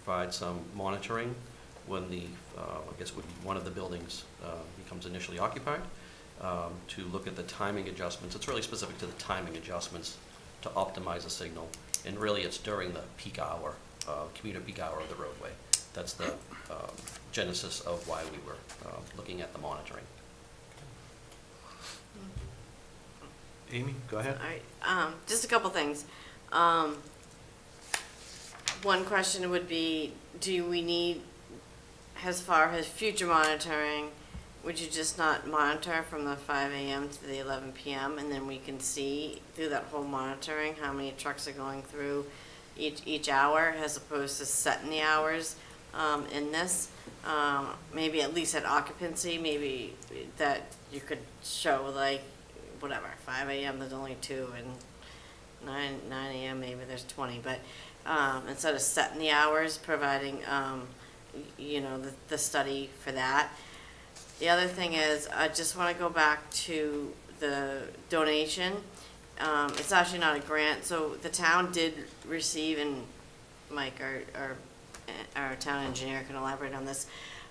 provide some monitoring when I guess would be one of the buildings becomes initially occupied, to look at the timing adjustments. It's really specific to the timing adjustments to optimize the signal, and really it's during the peak hour, commuter peak hour of the roadway. That's the genesis of why we were looking at the monitoring. Amy, go ahead. All right, just a couple things. One question would be, do we need, as far as future monitoring, would you just not monitor from the 5 AM to the 11 PM, and then we can see through that whole monitoring how many trucks are going through each hour, as opposed to setting the hours in this? Maybe at least at occupancy, maybe that you could show like, whatever, 5 AM there's only 2, and 9 AM maybe there's 20, but instead of setting the hours, providing, the study for that. The other thing is, I just want to go back to the donation. It's actually not a grant, so the town did receive, and Mike, our town engineer, can elaborate on this,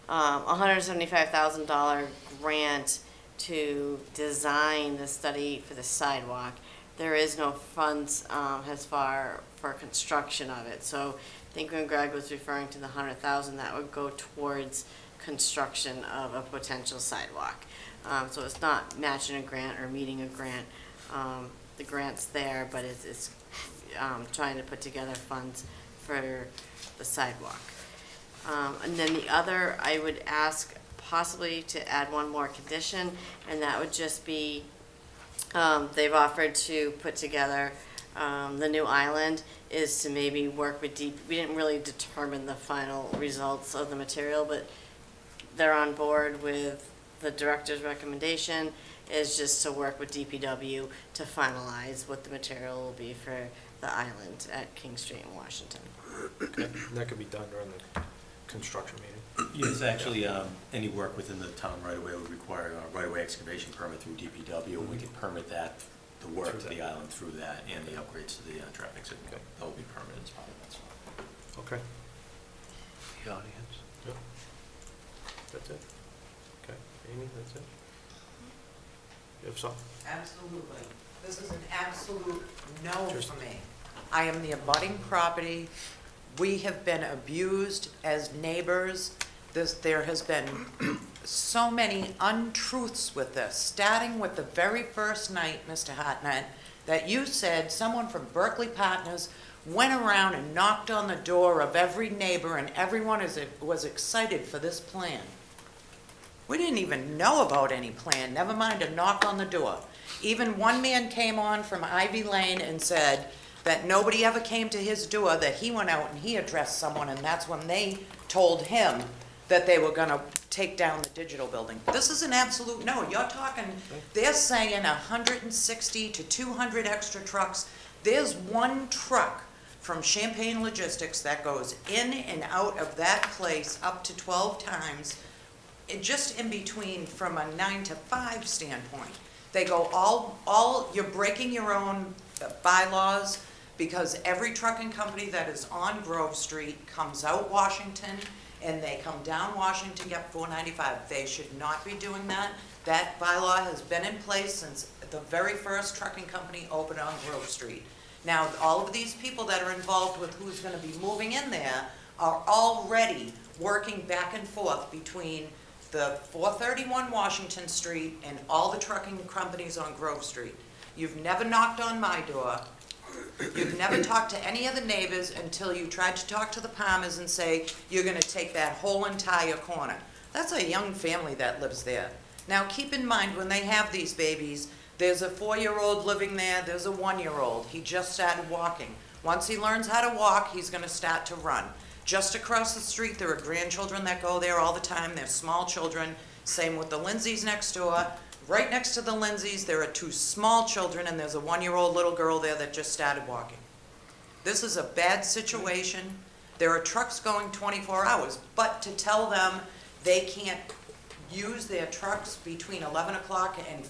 $175,000 grant to design the study for the sidewalk. There is no funds as far for construction of it. So I think when Greg was referring to the $100,000, that would go towards construction of a potential sidewalk. So it's not matching a grant or meeting a grant. The grant's there, but it's trying to put together funds for the sidewalk. And then the other, I would ask possibly to add one more condition, and that would just be, they've offered to put together the new island, is to maybe work with we didn't really determine the final results of the material, but they're on board with the director's recommendation, is just to work with DPW to finalize what the material will be for the island at King Street in Washington. Okay, that could be done during the construction meeting. Yes, actually, any work within the town right away would require a right-of-way excavation permit through DPW, and we can permit that, the work to the island through that, and the upgrades to the traffic signal. Okay. That will be permitted as part of that, so. Okay. The audience? Yep. That's it? Okay, Amy, that's it? If so? Absolutely. This is an absolute no Just- for me. I am the abutting property. We have been abused as neighbors. There has been so many untruths with this, starting with the very first night, Mr. Hartnett, that you said someone from Berkeley Partners went around and knocked on the door of every neighbor and everyone was excited for this plan. We didn't even know about any plan, never mind a knock on the door. Even one man came on from Ivy Lane and said that nobody ever came to his door, that he went out and he addressed someone, and that's when they told him that they were gonna take down the digital building. This is an absolute no. You're talking, they're saying 160 to 200 extra trucks. There's one truck from Champagne Logistics that goes in and out of that place up to 12 times, just in between from a 9 to 5 standpoint. They go you're breaking your own bylaws, because every trucking company that is on Grove Street comes out Washington and they come down Washington to get 495. They should not be doing that. That bylaw has been in place since the very first trucking company opened on Grove Street. Now, all of these people that are involved with who's going to be moving in there are already working back and forth between the 431 Washington Street and all the trucking companies on Grove Street. You've never knocked on my door. You've never talked to any of the neighbors until you tried to talk to the Palmers and say you're going to take that whole entire corner. That's a young family that lives there. Now, keep in mind, when they have these babies, there's a 4-year-old living there, there's a 1-year-old. He just started walking. Once he learns how to walk, he's going to start to run. Just across the street, there are grandchildren that go there all the time. They're small children. Same with the Lindsays next door. Right next to the Lindsays, there are 2 small children, and there's a 1-year-old little girl there that just started walking. This is a bad situation. There are trucks going 24 hours, but to tell them they can't use their trucks between 11 o'clock and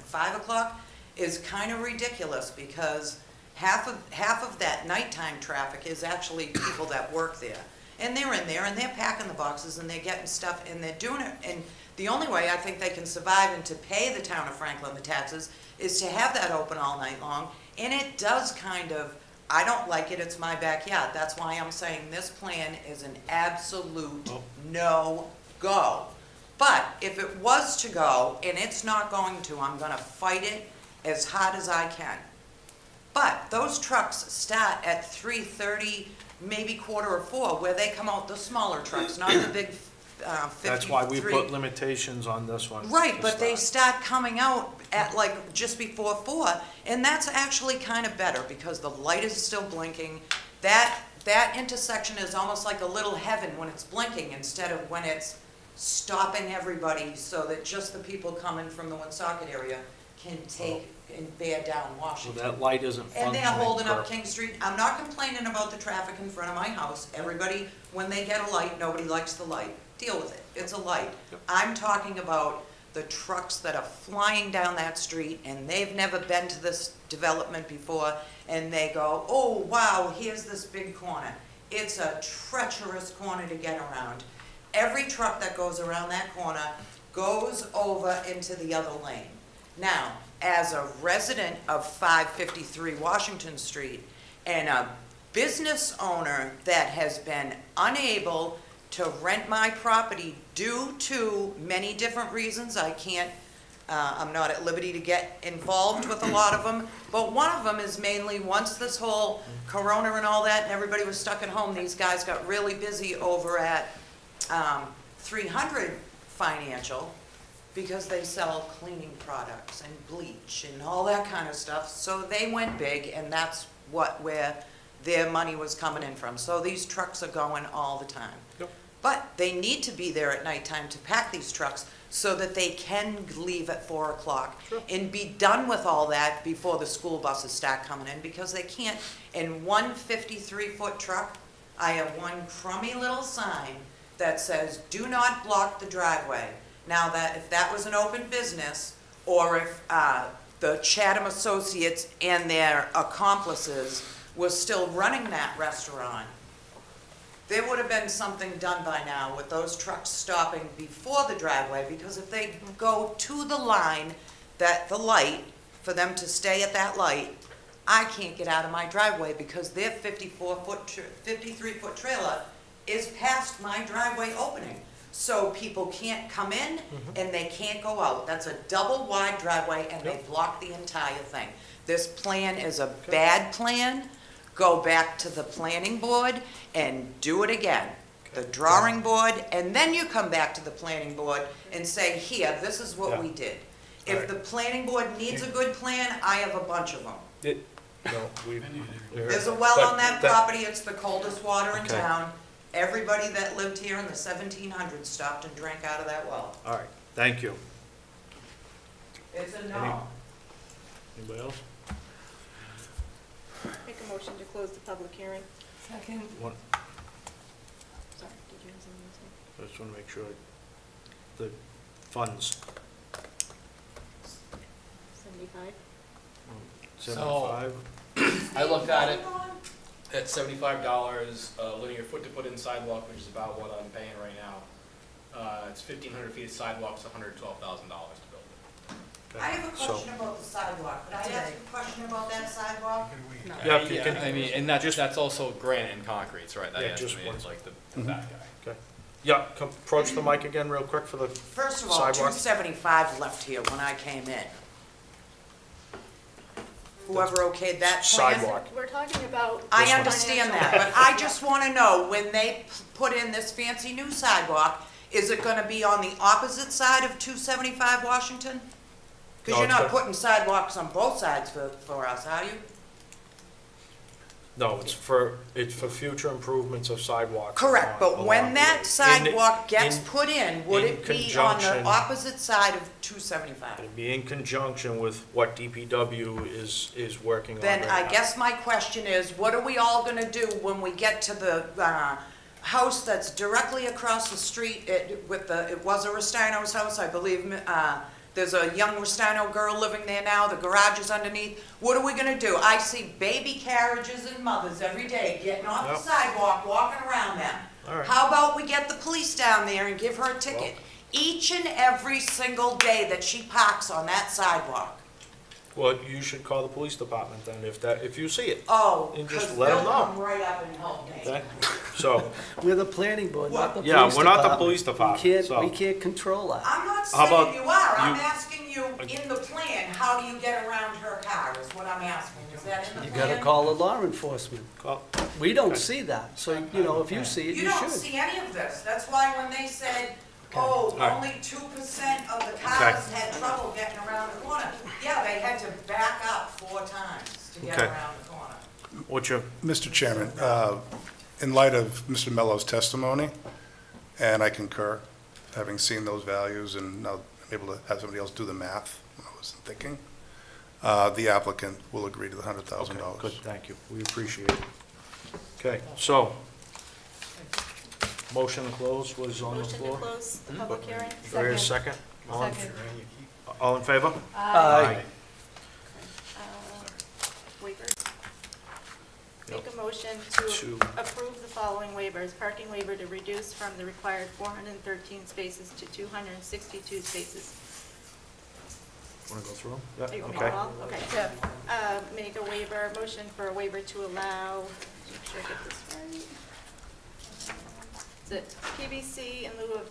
5 o'clock is kind of ridiculous, because half of that nighttime traffic is actually people that work there. And they're in there, and they're packing the boxes, and they're getting stuff, and they're doing it. And the only way I think they can survive and to pay the town of Franklin the taxes is to have that open all night long. And it does kind of, I don't like it, it's my backyard. That's why I'm saying this plan is an absolute no-go. But if it was to go, and it's not going to, I'm gonna fight it as hard as I can. But those trucks start at 3:30, maybe 3:45, where they come out, the smaller trucks, not the big 53. That's why we put limitations on this one. Right, to but they start. start coming out at like just before 4, and that's actually kind of better because the light is still blinking. That intersection is almost like a little heaven when it's blinking instead of when it's stopping everybody, so that just the people coming from the Woonsocket area can take and bear down So Washington. that light isn't And functioning. they're holding up correctly. King Street. I'm not complaining about the traffic in front of my house. Everybody, when they get a light, nobody likes the light. Deal with it. It's a light. Yep. I'm talking about the trucks that are flying down that street, and they've never been to this development before, and they go, oh, wow, here's this big corner. It's a treacherous corner to get around. Every truck that goes around that corner goes over into the other lane. Now, as a resident of 553 Washington Street and a business owner that has been unable to rent my property due to many different reasons, I'm not at liberty to get involved with a lot of them, but one of them is mainly once this whole corona and all that and everybody was stuck at home, these guys got really busy over at 300 Financial, because they sell cleaning products and bleach and all that kind of stuff. So they went big, and that's where their money was coming in from. So these trucks are going all the time. Yep. But they need to be there at nighttime to pack these trucks so that they can leave at 4 o'clock and be done with all that before the school buses start coming in, because they can't. In one 53-foot truck, I have one crummy little sign that says, "Do not block the driveway." Now, that if that was an open business, or if the Chatham Associates and their accomplices were still running that restaurant, there would have been something done by now with those trucks stopping before the driveway, because if they go to the line, the light, for them to stay at that light, I can't get out of my driveway because their 53-foot trailer is past my driveway opening. so people can't come in and they can't go out. That's a double wide driveway and they block the entire thing. This plan is a bad plan. Go back to the planning board and do it again. The drawing board, and then you come back to the planning board and say, here, this is what we did. If Alright. the planning board needs a good plan, I have a bunch of them. No, There's a well on that But property, it's the coldest water in Okay. town. Everybody that lived here in the 1700s stopped and drank out of that well. All right, thank you. It's a Any- no. Anybody else? Make a motion to close the public hearing. Second. One, Sorry, did you have something to say? I just want to make sure the funds, 75? 75, I looked at it, at $75, linear foot to put in sidewalk, which is about what I'm paying right now. It's 1,500 feet of sidewalk, it's $112,000 to build it. I have a So- question about the sidewalk. Could I ask a question about that sidewalk? Yeah, if you can- I mean, and that's also granite and concrete, right? That Yeah, just estimate is one. like the fat guy. okay. Yeah, come approach the mic again real quick for the First of all, sidewalk. 275 left here when I came in. Whoever okayed that plan. Sidewalk. We're talking about. I This one. understand that, but I just want to know, when they put in this fancy new sidewalk, is it going to be on the opposite side of 275 Washington? Because No, you're it's not got- putting sidewalks on both sides for us, are you? No, it's for future improvements of sidewalks. Correct, but along when the that way. sidewalk gets in- put in, would in it be on the conjunction- opposite side of 275? It'd be in conjunction with what DPW is working on right Then now. I guess my question is, what are we all gonna do when we get to the house that's directly across the street? It was a Rustino's house, I believe. There's a young Rustino girl living there now, the garage is underneath. What are we gonna do? I see baby carriages and mothers every day getting off the Yep. sidewalk, walking around them. All right. How about we get the police down there and give her a ticket? Well- Each and every single day that she parks on that sidewalk. Well, you should call the police department then, if you see it. Oh, And just because let 'em they'll know. come right up and help me. Okay? So, We're the planning board, not the police Yeah, department. we're not the police department, so- We can't control that. I'm not How about saying you are, I'm you- asking you in the plan, how do you get around her car is what I'm asking. Is that in the You plan? gotta call the law enforcement. call- We don't see that, so, you know, if you see it, You you don't should. see any of this. That's why when they said, oh, right. only 2% of the cars had trouble getting around the corner. Yeah, they had to back up 4 times to get Okay. around the corner. what's your, Mr. Chairman, in light of Mr. Mello's testimony, and I concur, having seen those values and now I'm able to have somebody else do the math, I wasn't thinking, the applicant will agree to the $100,000. okay, good, thank you, we appreciate it. Okay, so, motion to close was on the Motion to floor. close the public hearing. Do I hear a second? All in- Second. All in favor? Aye. Waivers. Yep. Make a motion To- to approve the following waivers. Parking waiver to reduce from the required 413 spaces to 262 spaces. Want to go through them? You Yeah, want me okay. to all? Okay, so, make a waiver, motion for a waiver to allow, make sure I get this right. Is it PVC in lieu of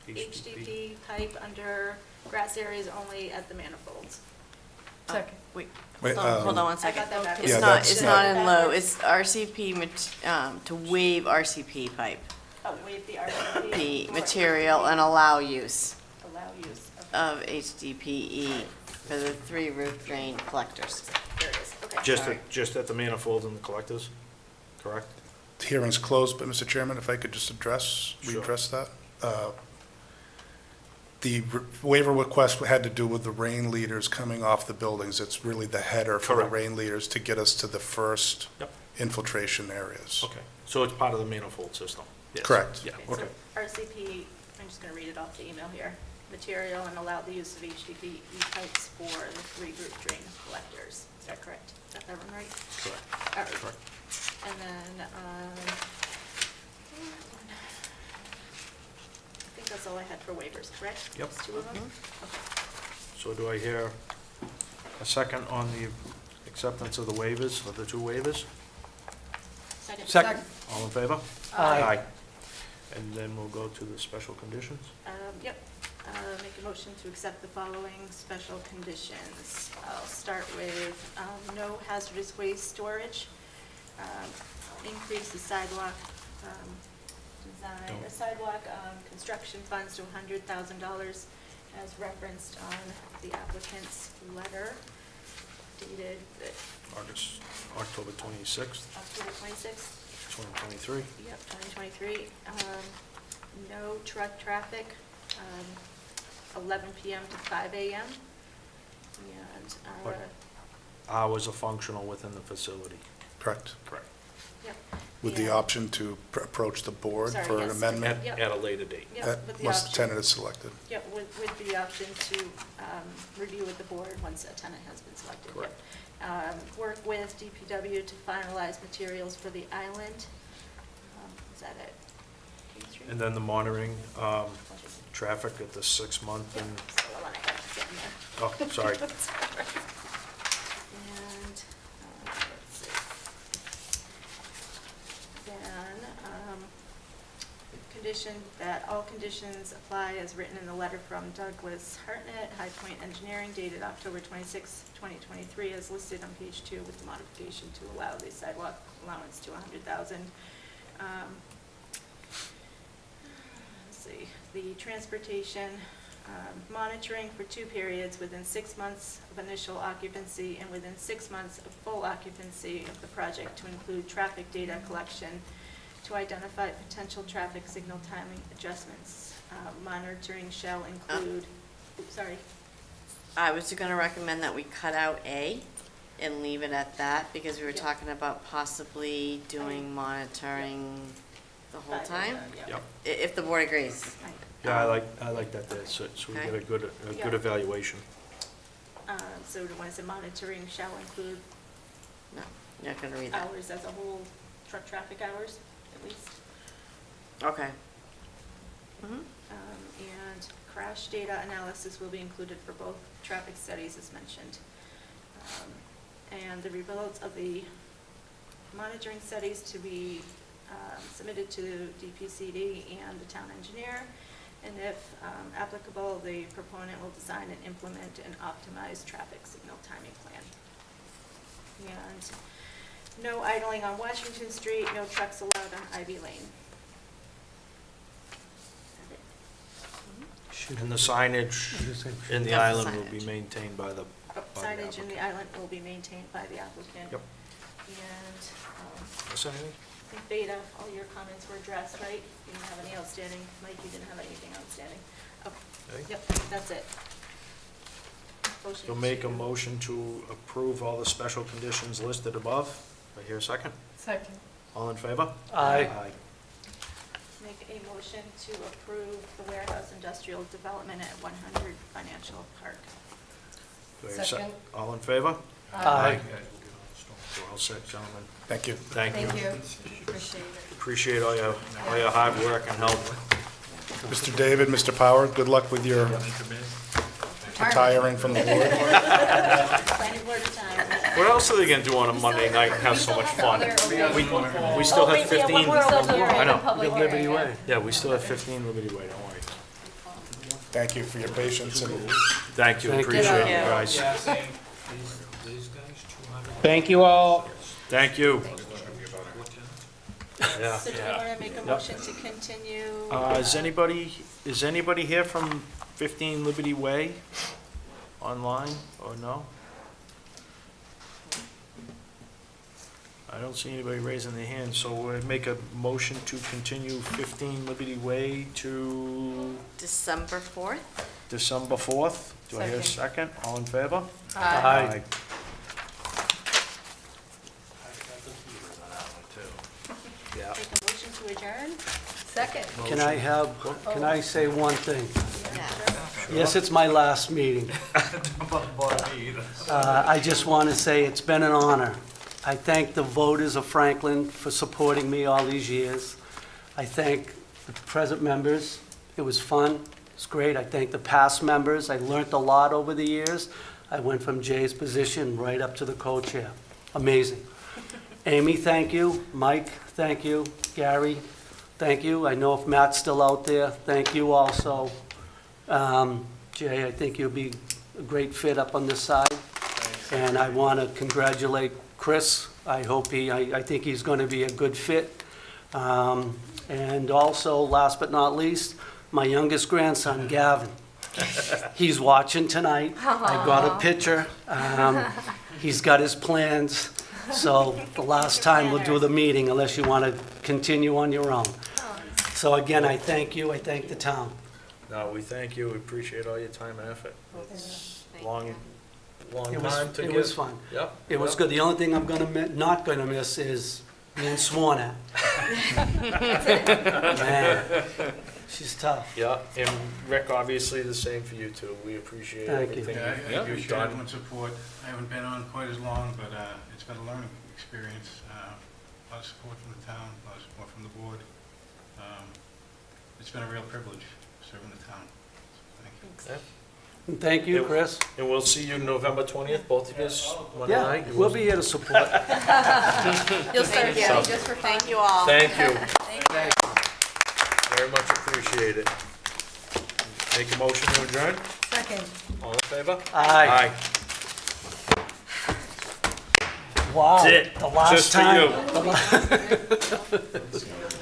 HDP pipe under grass areas only at the manifolds? Second. Wait, Wait, hold on one I second. got that back. Yeah, It's not, that's it's not- not in low, it's RCP, to waive RCP pipe, Oh, waive the RCP. the for material and allow use Allow use. Okay, of HDPE for the 3 roof drain collectors. there it is, okay. Just at the manifold and the collectors, correct? The hearing's closed, but Mr. Chairman, if I could just Sure. readdress that. The waiver request had to do with the rain leaders coming off the buildings. It's really the header for the Correct. rain leaders to get us to the first Yep. infiltration areas. Okay, so it's part of the manifold system? Yes. Correct. Yeah, Okay, okay. so RCP, I'm just gonna read it off the email here. Material and allow the use of HDPE pipes for the 3 group drain collectors. Is that correct? Got that one right? Correct. All right. Correct. And then, I think that's all I had for waivers, correct? Yep. Just 2 of them? Okay. So do I hear a second on the acceptance of the waivers, of the 2 waivers? Second. Second. All in favor? Aye. And then we'll go to the special conditions. Yep, make a motion to accept the following special conditions. I'll start with no hazardous waste storage, increase the sidewalk design, the sidewalk construction funds to $100,000 as referenced on the applicant's letter dated October 26th, October 26th. 2023. Yep, 2023. No truck traffic, 11 PM to 5 AM. And, But hours are functional within the facility. Correct. Correct. yep. With the and- option to approach the board Sorry, for an yes. amendment Yep. At a later date. Yep, with the once the option. tenant is selected. Yep, with the option to review with the board once a tenant has been selected. Correct. Yep. Work with DPW to finalize materials for the island. Is that it? King Street? And then the monitoring traffic at the 6-month Yep, and, so the one I got is getting there. oh, sorry. And, let's see. Then, condition that all conditions apply as written in the letter from Douglas Hartnett, High Point Engineering, dated October 26, 2023, as listed on page 2, with the modification to allow the sidewalk allowance to 100,000. Let's see, the transportation monitoring for 2 periods within 6 months of initial occupancy and within 6 months of full occupancy of the project to include traffic data collection to identify potential traffic signal timing adjustments. Monitoring shall include, oops, sorry. I was gonna recommend that we cut out A and leave it at that, because we were Yep. talking about possibly doing monitoring the whole But, time, yeah. Yep. if the board agrees. Right. Yeah, I like that there, so we Okay. get a good Yeah. evaluation. So when I say monitoring shall include No, you're not gonna read that. hours as a whole, truck traffic hours, at least. Okay. Mhm. And crash data analysis will be included for both traffic studies as mentioned. And the results of the monitoring studies to be submitted to DPCD and the town engineer. And if applicable, the proponent will design and implement an optimized traffic signal timing plan. And no idling on Washington Street, no trucks allowed on Ivy Lane. Is that it? And the signage in the Yep, island will be signage. maintained by the Oh, the signage in the applicant. island will be maintained by the applicant. Yep. And Is that anything? I think Beta, all your comments were addressed, right? You didn't have any outstanding. Mike, you didn't have anything outstanding. Oh, Okay. yep, that's it. Motion You'll make a to- motion to approve all the special conditions listed above. Do I hear a second? Second. All in favor? Aye. Make a motion to approve the warehouse industrial development at 100 Financial Park. Do I hear a sec- Second. All in favor? Aye. We're all set, gentlemen. Thank you. Thank you. Appreciate it. Appreciate all your hard work and help. Mr. David, Mr. Power, good luck with your retiring from the board. Planning board time. What else are they gonna do on a Monday night and have so much fun? We still have 15. I know. Liberty Way. Yeah, we still have 15 Liberty Way, don't worry. Thank you for your patience and Thank you, Thank you. appreciate it, Yeah. guys. Thank you all. Thank you. Yeah. So do you want to make a motion to continue? Is anybody here from 15 Liberty Way online, or no? I don't see anybody raising their hand, so we'll make a motion to continue 15 Liberty Way to December 4th? December 4th. Do I hear a second? All in favor? Aye. Yeah. Make a motion to adjourn? Second. Can I say one thing? Yeah. Yes, it's my last meeting. I just want to say it's been an honor. I thank the voters of Franklin for supporting me all these years. I thank the present members. It was fun. It's great. I thank the past members. I learned a lot over the years. I went from Jay's position right up to the co-chair. Amazing. Amy, thank you. Mike, thank you. Gary, thank you. I know if Matt's still out there, thank you also. Jay, I think you'll be a great fit up on this side. And I want to congratulate Chris. I think he's going to be a good fit. And also, last but not least, my youngest grandson, Gavin. He's watching tonight. I got a picture. He's got his plans. So the last time we'll do the meeting unless you want to continue on your own. So again, I thank you. I thank the town. No, we thank you, we appreciate all your time and effort. It's long It time to get. was fun. Yep. It was good. The only thing I'm not gonna miss is being sworn at. Man, she's tough. Yeah, and Rick, obviously the same for you too. We appreciate Thank you. everything Yeah, I you've appreciate done. everyone's support. I haven't been on quite as long, but it's been a learning experience. A lot of support from the town, a lot of support from the board. It's been a real privilege serving the town. So thank you. Yeah. And thank you, Chris. And we'll see you November 20th, both of you, Monday Yeah, night. we'll be here to support. You'll start Thank you. here just for fun. Thank you all. Thank you. Very much appreciated. Make a motion to adjourn? Second. All in favor? Aye. Wow. That's it. The last Just for time. you.